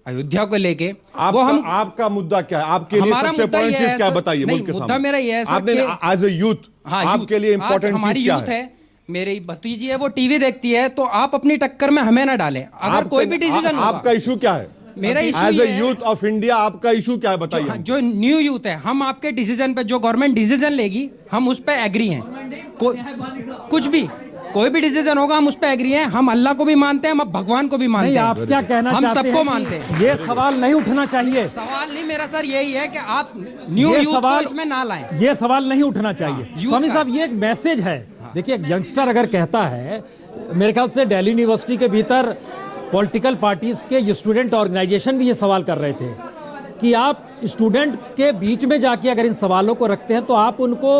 अयोध्या को लेके, वो हम आपका मुद्दा क्या है? आपके लिए हमारा सबसे मुद्दा इंपॉर्टेंट ये चीज है क्या है? सर- बताइए नहीं, मुल्क के मुद्दा सामने। मेरा ये है सर आपने कि- एज ए यूथ, हाँ, आपके लिए इंपॉर्टेंट हमारी चीज क्या यूथ है? है, मेरी भतीजी है, वो टीवी देखती है, तो आप अपनी टक्कर में हमें ना डालें। अगर कोई भी डिसीजन आपका इशू क्या है? मेरा इशू एज ये ए है- यूथ ऑफ इंडिया आपका इशू क्या है? बताइए। जो न्यू यूथ है, हम आपके डिसीजन पे, जो गवर्नमेंट डिसीजन लेगी, हम उस पे एग्री हैं। कुछ भी, कोई भी डिसीजन होगा, हम उस पे एग्री हैं। हम अल्लाह को भी मानते हैं, हम भगवान को भी मानते नहीं, हैं। आप क्या कहना हम चाहते सबको हैं? मानते हैं। ये सवाल नहीं उठना चाहिए। सवाल नहीं मेरा सर यही है कि आप न्यू ये यूथ को सवाल इसमें ना लाएं। ये सवाल नहीं उठना चाहिए। यूथ स्वामी का। साहब, ये एक मैसेज है। देखिए, एक यंगस्टर अगर कहता है, मेरे ख्याल से दिल्ली यूनिवर्सिटी के भीतर पॉलिटिकल पार्टीज के स्टूडेंट ऑर्गेनाइजेशन भी ये सवाल कर रहे थे कि आप स्टूडेंट के बीच में जाके अगर इन सवालों को रखते हैं तो आप उनको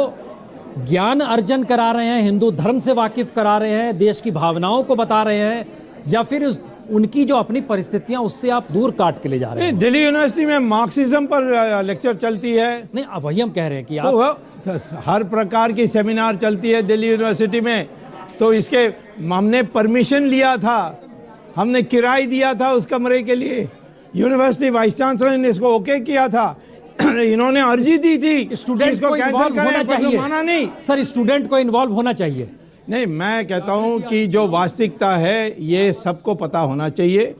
ज्ञान अर्जन करा रहे हैं, हिंदू धर्म से वाकिफ करा रहे हैं, देश की भावनाओं को बता रहे हैं, या फिर उनकी जो अपनी परिस्थितियां उससे आप दूर काट के ले जा रहे हैं। दिल्ली यूनिवर्सिटी में मार्क्सिज्म पर लेक्चर चलती है। नहीं, अब वही हम कह रहे हैं कि तो आप हर प्रकार की सेमिनार चलती है दिल्ली यूनिवर्सिटी में। तो इसके हमने परमिशन लिया था, हमने किराया दिया था उस कमरे के लिए, यूनिवर्सिटी वाइस चांसलर ने इसको ओके किया था। इन्होंने अर्जी दी थी स्टूडेंट इसको को कैंसिल इन्वॉल्व होना करें, पर चाहिए। माना नहीं। सर, स्टूडेंट को इन्वॉल्व होना चाहिए। नहीं, मैं कहता हूं कि जो वास्तविकता है ये सबको पता होना चाहिए।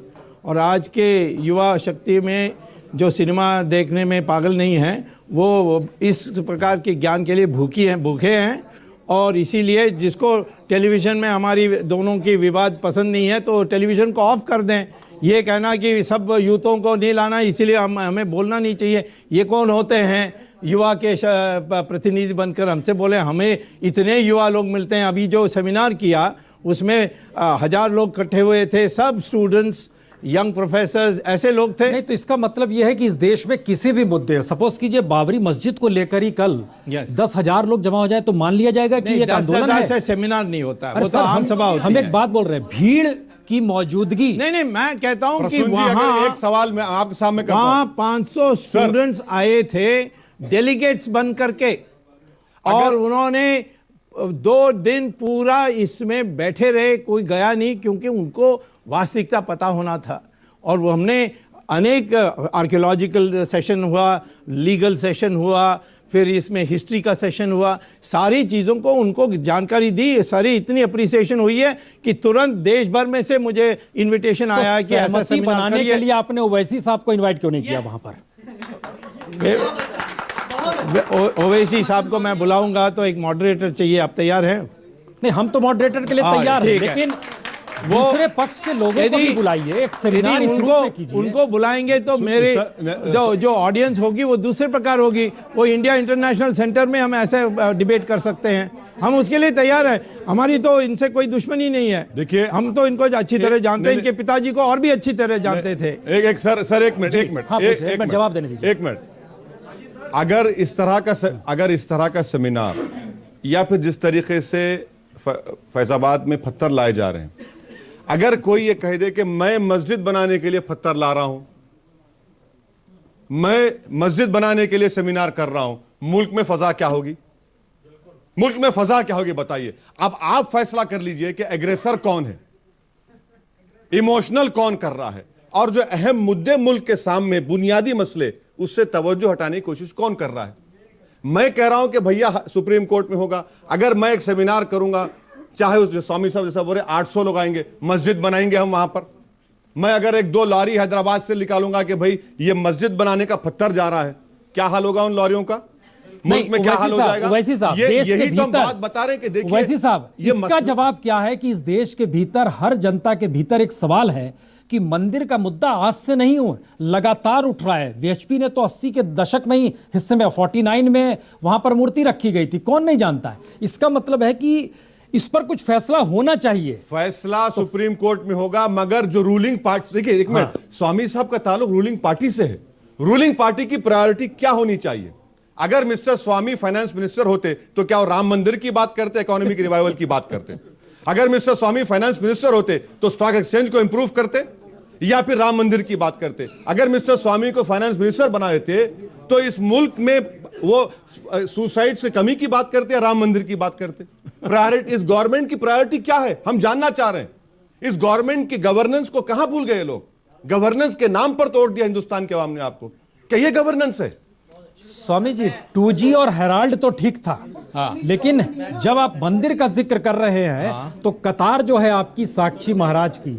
और आज के युवा शक्ति में जो सिनेमा देखने में पागल नहीं हैं, वो इस प्रकार के ज्ञान के लिए भूखे हैं। और इसीलिए जिसको टेलीविज़न में हमारी दोनों की विवाद पसंद नहीं है तो टेलीविज़न को ऑफ कर दें। ये कहना कि सब यूथों को नहीं लाना, इसीलिए हमें बोलना नहीं चाहिए। ये कौन होते हैं युवा के प्रतिनिधि बनकर हमसे बोले? हमें इतने युवा लोग मिलते हैं। अभी जो सेमिनार किया उसमें 1000 लोग इकट्ठे हुए थे, सब स्टूडेंट्स, यंग प्रोफेसर्स, ऐसे लोग थे। नहीं, तो इसका मतलब यह है कि इस देश में किसी भी मुद्दे, सपोज कीजिए बाबरी मस्जिद को लेकर ही कल 10,000 लोग जमा हो जाए तो मान लिया जाएगा कि एक आंदोलन है। से सेमिनार नहीं होता, अरे वो तो सर, आम सभा होती हम है। एक बात बोल रहे हैं, भीड़ की मौजूदगी। नहीं, मैं कहता हूं कि प्रसून जी, अगर वहां एक सवाल मैं आपके सामने करता वहां हूं। 500 स्टूडेंट्स आए थे डेलीगेट्स बन करके, और उन्होंने 2 दिन पूरा इसमें बैठे रहे, कोई गया नहीं, क्योंकि उनको वास्तविकता पता होना था। और वो हमने अनेक आर्कियोलॉजिकल सेशन हुआ, लीगल सेशन हुआ, फिर इसमें हिस्ट्री का सेशन हुआ, सारी चीज़ों को उनको जानकारी दी। सारी इतनी अप्रिसिएशन हुई है कि तुरंत देश भर में से मुझे इनविटेशन आया है कि ऐसा सहमति सेमिनार बनाने के करिए। लिए आपने ओवैसी साहब को इनवाइट क्यों नहीं किया वहां पर? ओवैसी साहब को मैं बुलाऊंगा तो एक मॉडरेटर चाहिए, आप तैयार हैं? नहीं, हम तो मॉडरेटर के लिए हाँ, तैयार हैं, ठीक है। लेकिन दूसरे पक्ष के लोगों को भी बुलाइए, एक सेमिनार इस रूप में कीजिए। उनको बुलाएंगे तो मेरे जो ऑडियंस होगी वो दूसरे प्रकार होगी। वो इंडिया इंटरनेशनल सेंटर में हम ऐसे डिबेट कर सकते हैं, हम उसके लिए तैयार हैं। हमारी तो इनसे कोई दुश्मनी नहीं है। देखिए, हम तो इनको अच्छी तरह जानते हैं, इनके पिताजी को और भी अच्छी तरह जानते थे। एक मिनट, हाँ, एक मिनट जवाब देने दीजिए। एक मिनट। अगर इस तरह का सेमिनार या फिर जिस तरीके से फैजाबाद में पत्थर लाए जा रहे हैं, अगर कोई ये कह दे कि मैं मस्जिद बनाने के लिए पत्थर ला रहा हूं, मैं मस्जिद बनाने के लिए सेमिनार कर रहा हूं, मुल्क में फजा क्या होगी? मुल्क में फजा क्या होगी बताइए। अब आप फैसला कर लीजिए कि एग्रेसर कौन है, इमोशनल कौन कर रहा है, और जो अहम मुद्दे मुल्क के सामने बुनियादी मसले, उससे तवज्जो हटाने की कोशिश कौन कर रहा है। मैं कह रहा हूं कि भैया सुप्रीम कोर्ट में होगा, अगर मैं एक सेमिनार करूंगा, चाहे उस जो स्वामी साहब जैसा बोल रहे 800 लोग आएंगे, मस्जिद बनाएंगे हम वहां पर। मैं अगर एक दो लॉरी हैदराबाद से निकालूंगा कि भाई ये मस्जिद बनाने का पत्थर जा रहा है, क्या हाल होगा उन लॉरियों का? मुल्क में क्या हाल हो जाएगा? वैसी साहब, ये देश के यही तो हम भीतर बात बता रहे हैं कि देखिए वैसी साहब, ये इसका जवाब क्या है कि इस देश के भीतर हर जनता के भीतर एक सवाल है कि मंदिर का मुद्दा आज से नहीं हुआ, लगातार उठ रहा है। वीएचपी ने तो 80 के दशक में ही हिस्से में 49 में वहां पर मूर्ति रखी गई थी, कौन नहीं जानता है। इसका मतलब है कि इस पर कुछ फैसला होना चाहिए। फैसला सुप्रीम कोर्ट में होगा, मगर जो रूलिंग पार्टी, देखिए एक मिनट, स्वामी साहब का ताल्लुक रूलिंग पार्टी से है। रूलिंग पार्टी की प्रायोरिटी क्या होनी चाहिए? अगर मिस्टर स्वामी फाइनेंस मिनिस्टर होते तो क्या वो राम मंदिर की बात करते, इकोनॉमिक रिवाइवल की बात करते? अगर मिस्टर स्वामी फाइनेंस मिनिस्टर होते तो स्टॉक एक्सचेंज को इंप्रूव करते या फिर राम मंदिर की बात करते? अगर मिस्टर स्वामी को फाइनेंस मिनिस्टर बना देते तो इस मुल्क में वो सुसाइड से कमी की बात करते या राम मंदिर की बात करते? प्रायोरिटी, इस गवर्नमेंट की प्रायोरिटी क्या है, हम जानना चाह रहे हैं। इस गवर्नमेंट की गवर्नेंस को कहां भूल गए लोग? गवर्नेंस के नाम पर तोड़ दिया हिंदुस्तान के अवाम ने आपको। क्या ये गवर्नेंस है? स्वामी जी, 2G और हेराल्ड तो ठीक था, लेकिन जब आप मंदिर का जिक्र कर रहे हैं तो कतार जो है आपकी साक्षी महाराज की,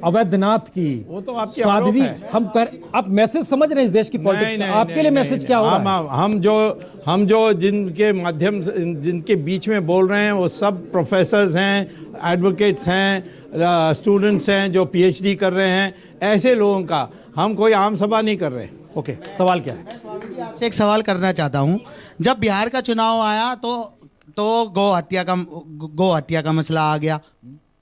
अवैधनाथ की, वो तो आपकी साध्वी, आरोप है। हम कर, आप मैसेज समझ रहे हैं इस देश की पॉलिटिक्स का, आपके लिए मैसेज क्या होगा? हम जो जिनके माध्यम से, जिनके बीच में बोल रहे हैं, वो सब प्रोफेसर्स हैं, एडवोकेट्स हैं, स्टूडेंट्स हैं जो PhD कर रहे हैं। ऐसे लोगों का हम कोई आम सभा नहीं कर रहे। ओके, सवाल क्या है? आपसे एक सवाल करना चाहता हूं। जब बिहार का चुनाव आया तो गौ हत्या का मसला आ गया,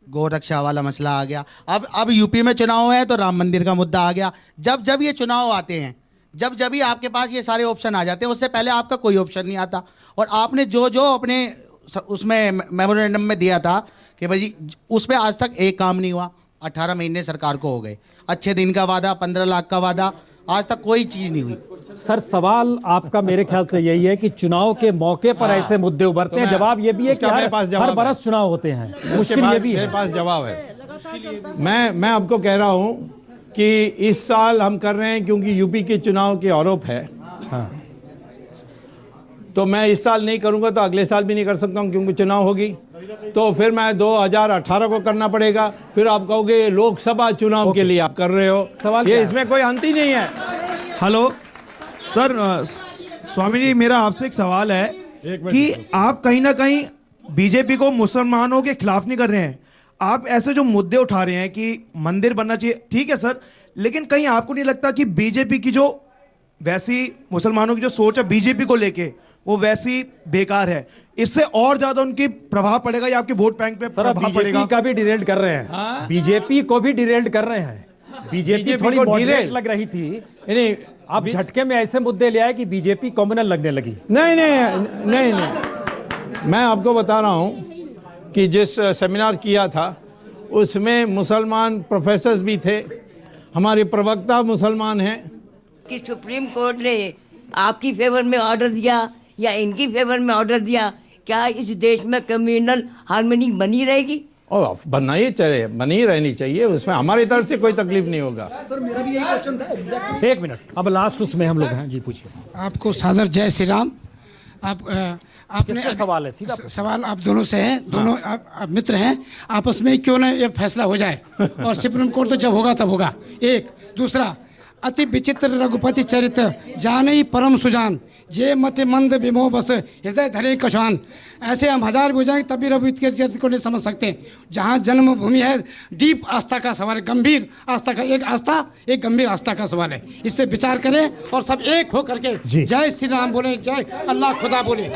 गौ रक्षा वाला मसला आ गया। अब यूपी में चुनाव है तो राम मंदिर का मुद्दा आ गया। जब ये चुनाव आते हैं, जब ही आपके पास ये सारे ऑप्शन आ जाते हैं, उससे पहले आपका कोई ऑप्शन नहीं आता। और आपने जो अपने उसमें मेमोरेंडम में दिया था कि भाई उस पर आज तक एक काम नहीं हुआ। 18 महीने सरकार को हो गए, अच्छे दिन का वादा, 15 लाख का वादा, आज तक कोई चीज नहीं हुई। सर, सवाल आपका मेरे ख्याल से यही है कि चुनाव के मौके पर ऐसे मुद्दे उभरते हैं। जवाब ये भी है कि हर बरस चुनाव होते हैं, मुश्किल ये भी है। मेरे पास जवाब है। मैं आपको कह रहा हूं कि इस साल हम कर रहे हैं क्योंकि यूपी के चुनाव के आरोप है। हाँ। तो मैं इस साल नहीं करूंगा तो अगले साल भी नहीं कर सकता हूं क्योंकि चुनाव होगी। तो फिर मैं 2018 को करना पड़ेगा। फिर आप कहोगे लोकसभा चुनाव के लिए आप कर रहे हो। सवाल ये क्या इसमें कोई अंत ही नहीं है। हेलो सर, स्वामी जी, मेरा आपसे एक सवाल है कि आप कहीं ना कहीं बीजेपी को मुसलमानों के खिलाफ नहीं कर रहे हैं। आप ऐसे जो मुद्दे उठा रहे हैं कि मंदिर बनना चाहिए, ठीक है सर, लेकिन कहीं आपको नहीं लगता कि बीजेपी की जो वैसी मुसलमानों की जो सोच है बीजेपी को लेके, वो वैसी बेकार है? इससे और ज्यादा उनकी प्रभाव पड़ेगा या आपके वोट बैंक पे प्रभाव पड़ेगा? बीजेपी का भी डिरेल्ड कर रहे हैं, बीजेपी को भी डिरेल्ड कर रहे हैं। बीजेपी थोड़ी मॉडरेट लग रही थी, नहीं आप झटके में ऐसे मुद्दे ले आए कि बीजेपी कम्युनल लगने लगी। नहीं, मैं आपको बता रहा हूं कि जिस सेमिनार किया था उसमें मुसलमान प्रोफेसर्स भी थे, हमारे प्रवक्ता मुसलमान हैं। कि सुप्रीम कोर्ट ने आपकी फेवर में ऑर्डर दिया या इनकी फेवर में ऑर्डर दिया, क्या इस देश में कम्युनल हार्मनी बनी रहेगी? और बनना ही चाहिए, बनी रहनी चाहिए, उसमें हमारी तरफ से कोई तकलीफ नहीं होगा। सर मेरा भी यही क्वेश्चन था एग्जैक्टली। एक मिनट, अब लास्ट उसमें हम लोग हैं जी, पूछिए। आपको सादर जय श्री राम। आपने सवाल है सीधा सवाल आप दोनों से है, दोनों आप मित्र हैं, आपस में क्यों ना ये फैसला हो जाए और सुप्रीम कोर्ट तो जब होगा तब होगा। एक दूसरा, अति विचित्र रघुपति चरित्र जाने ही परम सुजान, जे मति मंद विमोह बस हृदय धरे कछान। ऐसे हम हजार भी जाएंगे तभी रघुपति के चरित्र को नहीं समझ सकते। जहाँ जन्मभूमि है, डीप आस्था का सवाल है, गंभीर आस्था का, एक गंभीर आस्था का सवाल है। इस पर विचार करें और सब एक हो करके जय श्री राम बोले, जय अल्लाह खुदा बोले।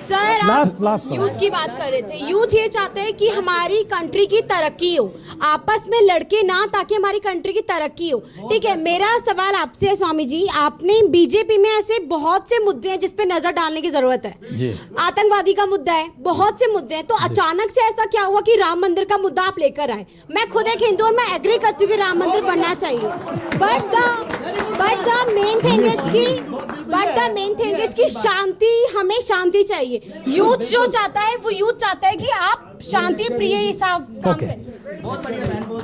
सर लास्ट आप यूथ की बात कर रहे थे। यूथ ये चाहते हैं कि हमारी कंट्री की तरक्की हो, आपस में लड़के ना, ताकि हमारी कंट्री की तरक्की हो। ठीक है, मेरा सवाल आपसे है स्वामी जी, आपने बीजेपी में ऐसे बहुत से मुद्दे हैं जिस पे नजर डालने की जरूरत है। आतंकवादी का मुद्दा है, बहुत से मुद्दे हैं, तो अचानक से ऐसा क्या हुआ कि राम मंदिर का मुद्दा आप लेकर आए? मैं खुद एक हिंदू और मैं एग्री करती हूँ कि राम मंदिर बनना चाहिए, but the main thing is कि शांति, हमें शांति चाहिए। यूथ जो चाहता है वो यूथ चाहता है कि आप शांति प्रिय हिसाब काम करें।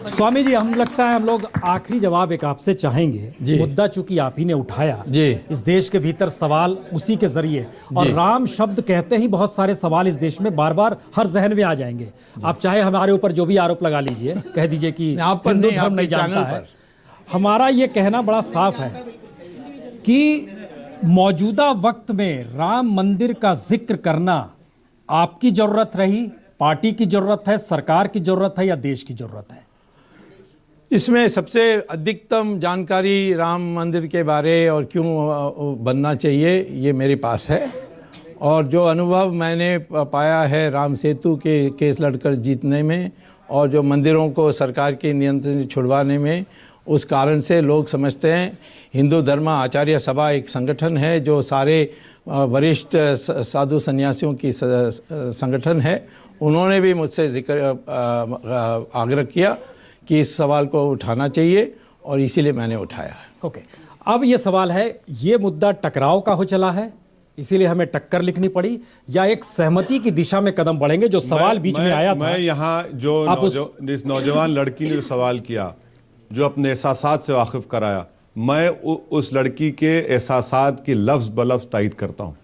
स्वामी जी, हम लगता है हम लोग आखिरी जवाब एक आपसे चाहेंगे। मुद्दा चूंकि आप ही ने उठाया, इस देश के भीतर सवाल उसी के जरिए, और राम शब्द कहते ही बहुत सारे सवाल इस देश में बार बार हर जहन में आ जाएंगे। आप चाहे हमारे ऊपर जो भी आरोप लगा लीजिए, कह दीजिए कि हिंदू धर्म नहीं जानता है। हमारा ये कहना बड़ा साफ है कि मौजूदा वक्त में राम मंदिर का जिक्र करना आपकी जरूरत रही, पार्टी की जरूरत है, सरकार की जरूरत है, या देश की जरूरत है? इसमें सबसे अधिकतम जानकारी राम मंदिर के बारे और क्यों बनना चाहिए ये मेरे पास है, और जो अनुभव मैंने पाया है राम सेतु के केस लड़कर जीतने में और जो मंदिरों को सरकार के नियंत्रण से छुड़वाने में, उस कारण से लोग समझते हैं हिंदू धर्म आचार्य सभा एक संगठन है जो सारे वरिष्ठ साधु सन्यासियों की संगठन है। उन्होंने भी मुझसे आग्रह किया कि इस सवाल को उठाना चाहिए और इसीलिए मैंने उठाया है। ओके, अब ये सवाल है, ये मुद्दा टकराव का हो चला है इसीलिए हमें टक्कर लिखनी पड़ी, या एक सहमति की दिशा में कदम बढ़ेंगे? जो सवाल बीच में आया था, मैं यहाँ जो इस नौजवान लड़की ने जो सवाल किया, जो अपने एहसासात से वाकिफ कराया, मैं उस लड़की के एहसासात की लफ्ज़ बलफ्ज़ तायद करता हूँ।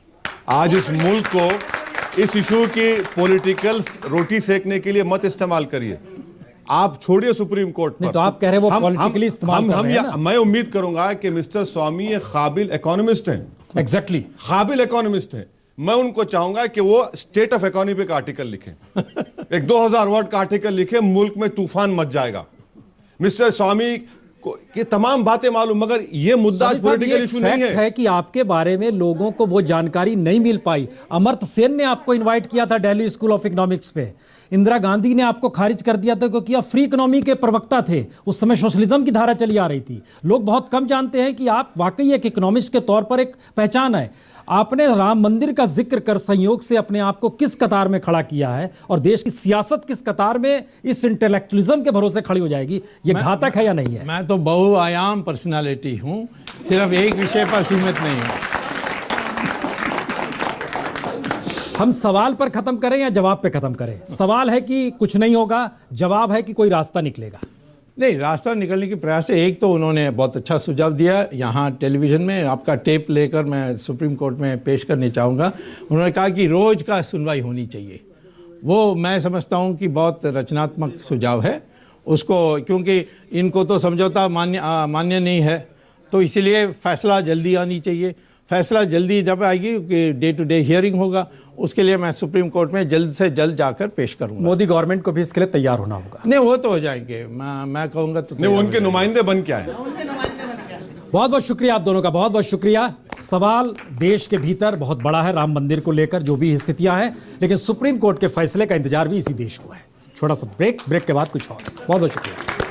आज इस मुल्क को इस इशू की पॉलिटिकल रोटी सेकने के लिए मत इस्तेमाल करिए। आप छोड़िए सुप्रीम कोर्ट पर। तो आप कह रहे हैं वो पॉलिटिकली इस्तेमाल कर रहे हैं ना? मैं उम्मीद करूंगा कि मिस्टर स्वामी एक काबिल इकोनॉमिस्ट हैं। एग्जैक्टली, काबिल इकोनॉमिस्ट हैं। मैं उनको चाहूंगा कि वो स्टेट ऑफ इकोनॉमी पे का आर्टिकल लिखें, एक 2000 वर्ड का आर्टिकल लिखें, मुल्क में तूफान मच जाएगा। मिस्टर स्वामी की तमाम बातें मालूम, मगर ये मुद्दा पॉलिटिकल इशू नहीं है कि आपके बारे में लोगों को वो जानकारी नहीं मिल पाई। अमर्त्य सेन ने आपको इनवाइट किया था दिल्ली स्कूल ऑफ इकोनॉमिक्स पे, इंदिरा गांधी ने आपको खारिज कर दिया था क्योंकि आप फ्री इकोनॉमी के प्रवक्ता थे। उस समय सोशलिज्म की धारा चली आ रही थी। लोग बहुत कम जानते हैं कि आप वाकई एक इकोनॉमिस्ट के तौर पर एक पहचान है। आपने राम मंदिर का जिक्र कर संयोग से अपने आप को किस कतार में खड़ा किया है, और देश की सियासत किस कतार में इस इंटेलेक्चुअलिज्म के भरोसे खड़ी हो जाएगी, ये घातक है या नहीं है? मैं तो बहुआयाम पर्सनालिटी हूँ, सिर्फ एक विषय पर सीमित नहीं हूँ। हम सवाल पर खत्म करें या जवाब पे खत्म करें? सवाल है कि कुछ नहीं होगा, जवाब है कि कोई रास्ता निकलेगा। नहीं, रास्ता निकलने की प्रयास है। एक तो उन्होंने बहुत अच्छा सुझाव दिया, यहाँ टेलीविजन में आपका टेप लेकर मैं सुप्रीम कोर्ट में पेश करने चाहूँगा। उन्होंने कहा कि रोज़ का सुनवाई होनी चाहिए। वो मैं समझता हूँ कि बहुत रचनात्मक सुझाव है उसको, क्योंकि इनको तो समझौता मान्य नहीं है, तो इसीलिए फैसला जल्दी आनी चाहिए। फैसला जल्दी जब आएगी कि डे टू डे हियरिंग होगा, उसके लिए मैं सुप्रीम कोर्ट में जल्द से जल्द जाकर पेश करूंगा। मोदी गवर्नमेंट को भी इसके लिए तैयार होना होगा। नहीं, वो तो हो जाएंगे, मैं कहूँगा तो नहीं, उनके नुमाइंदे बन के आए। बहुत बहुत शुक्रिया आप दोनों का, बहुत बहुत शुक्रिया। सवाल देश के भीतर बहुत बड़ा है राम मंदिर को लेकर, जो भी स्थितियां हैं, लेकिन सुप्रीम कोर्ट के फैसले का इंतजार भी इसी देश को है। छोटा सा ब्रेक के बाद कुछ और। बहुत बहुत शुक्रिया।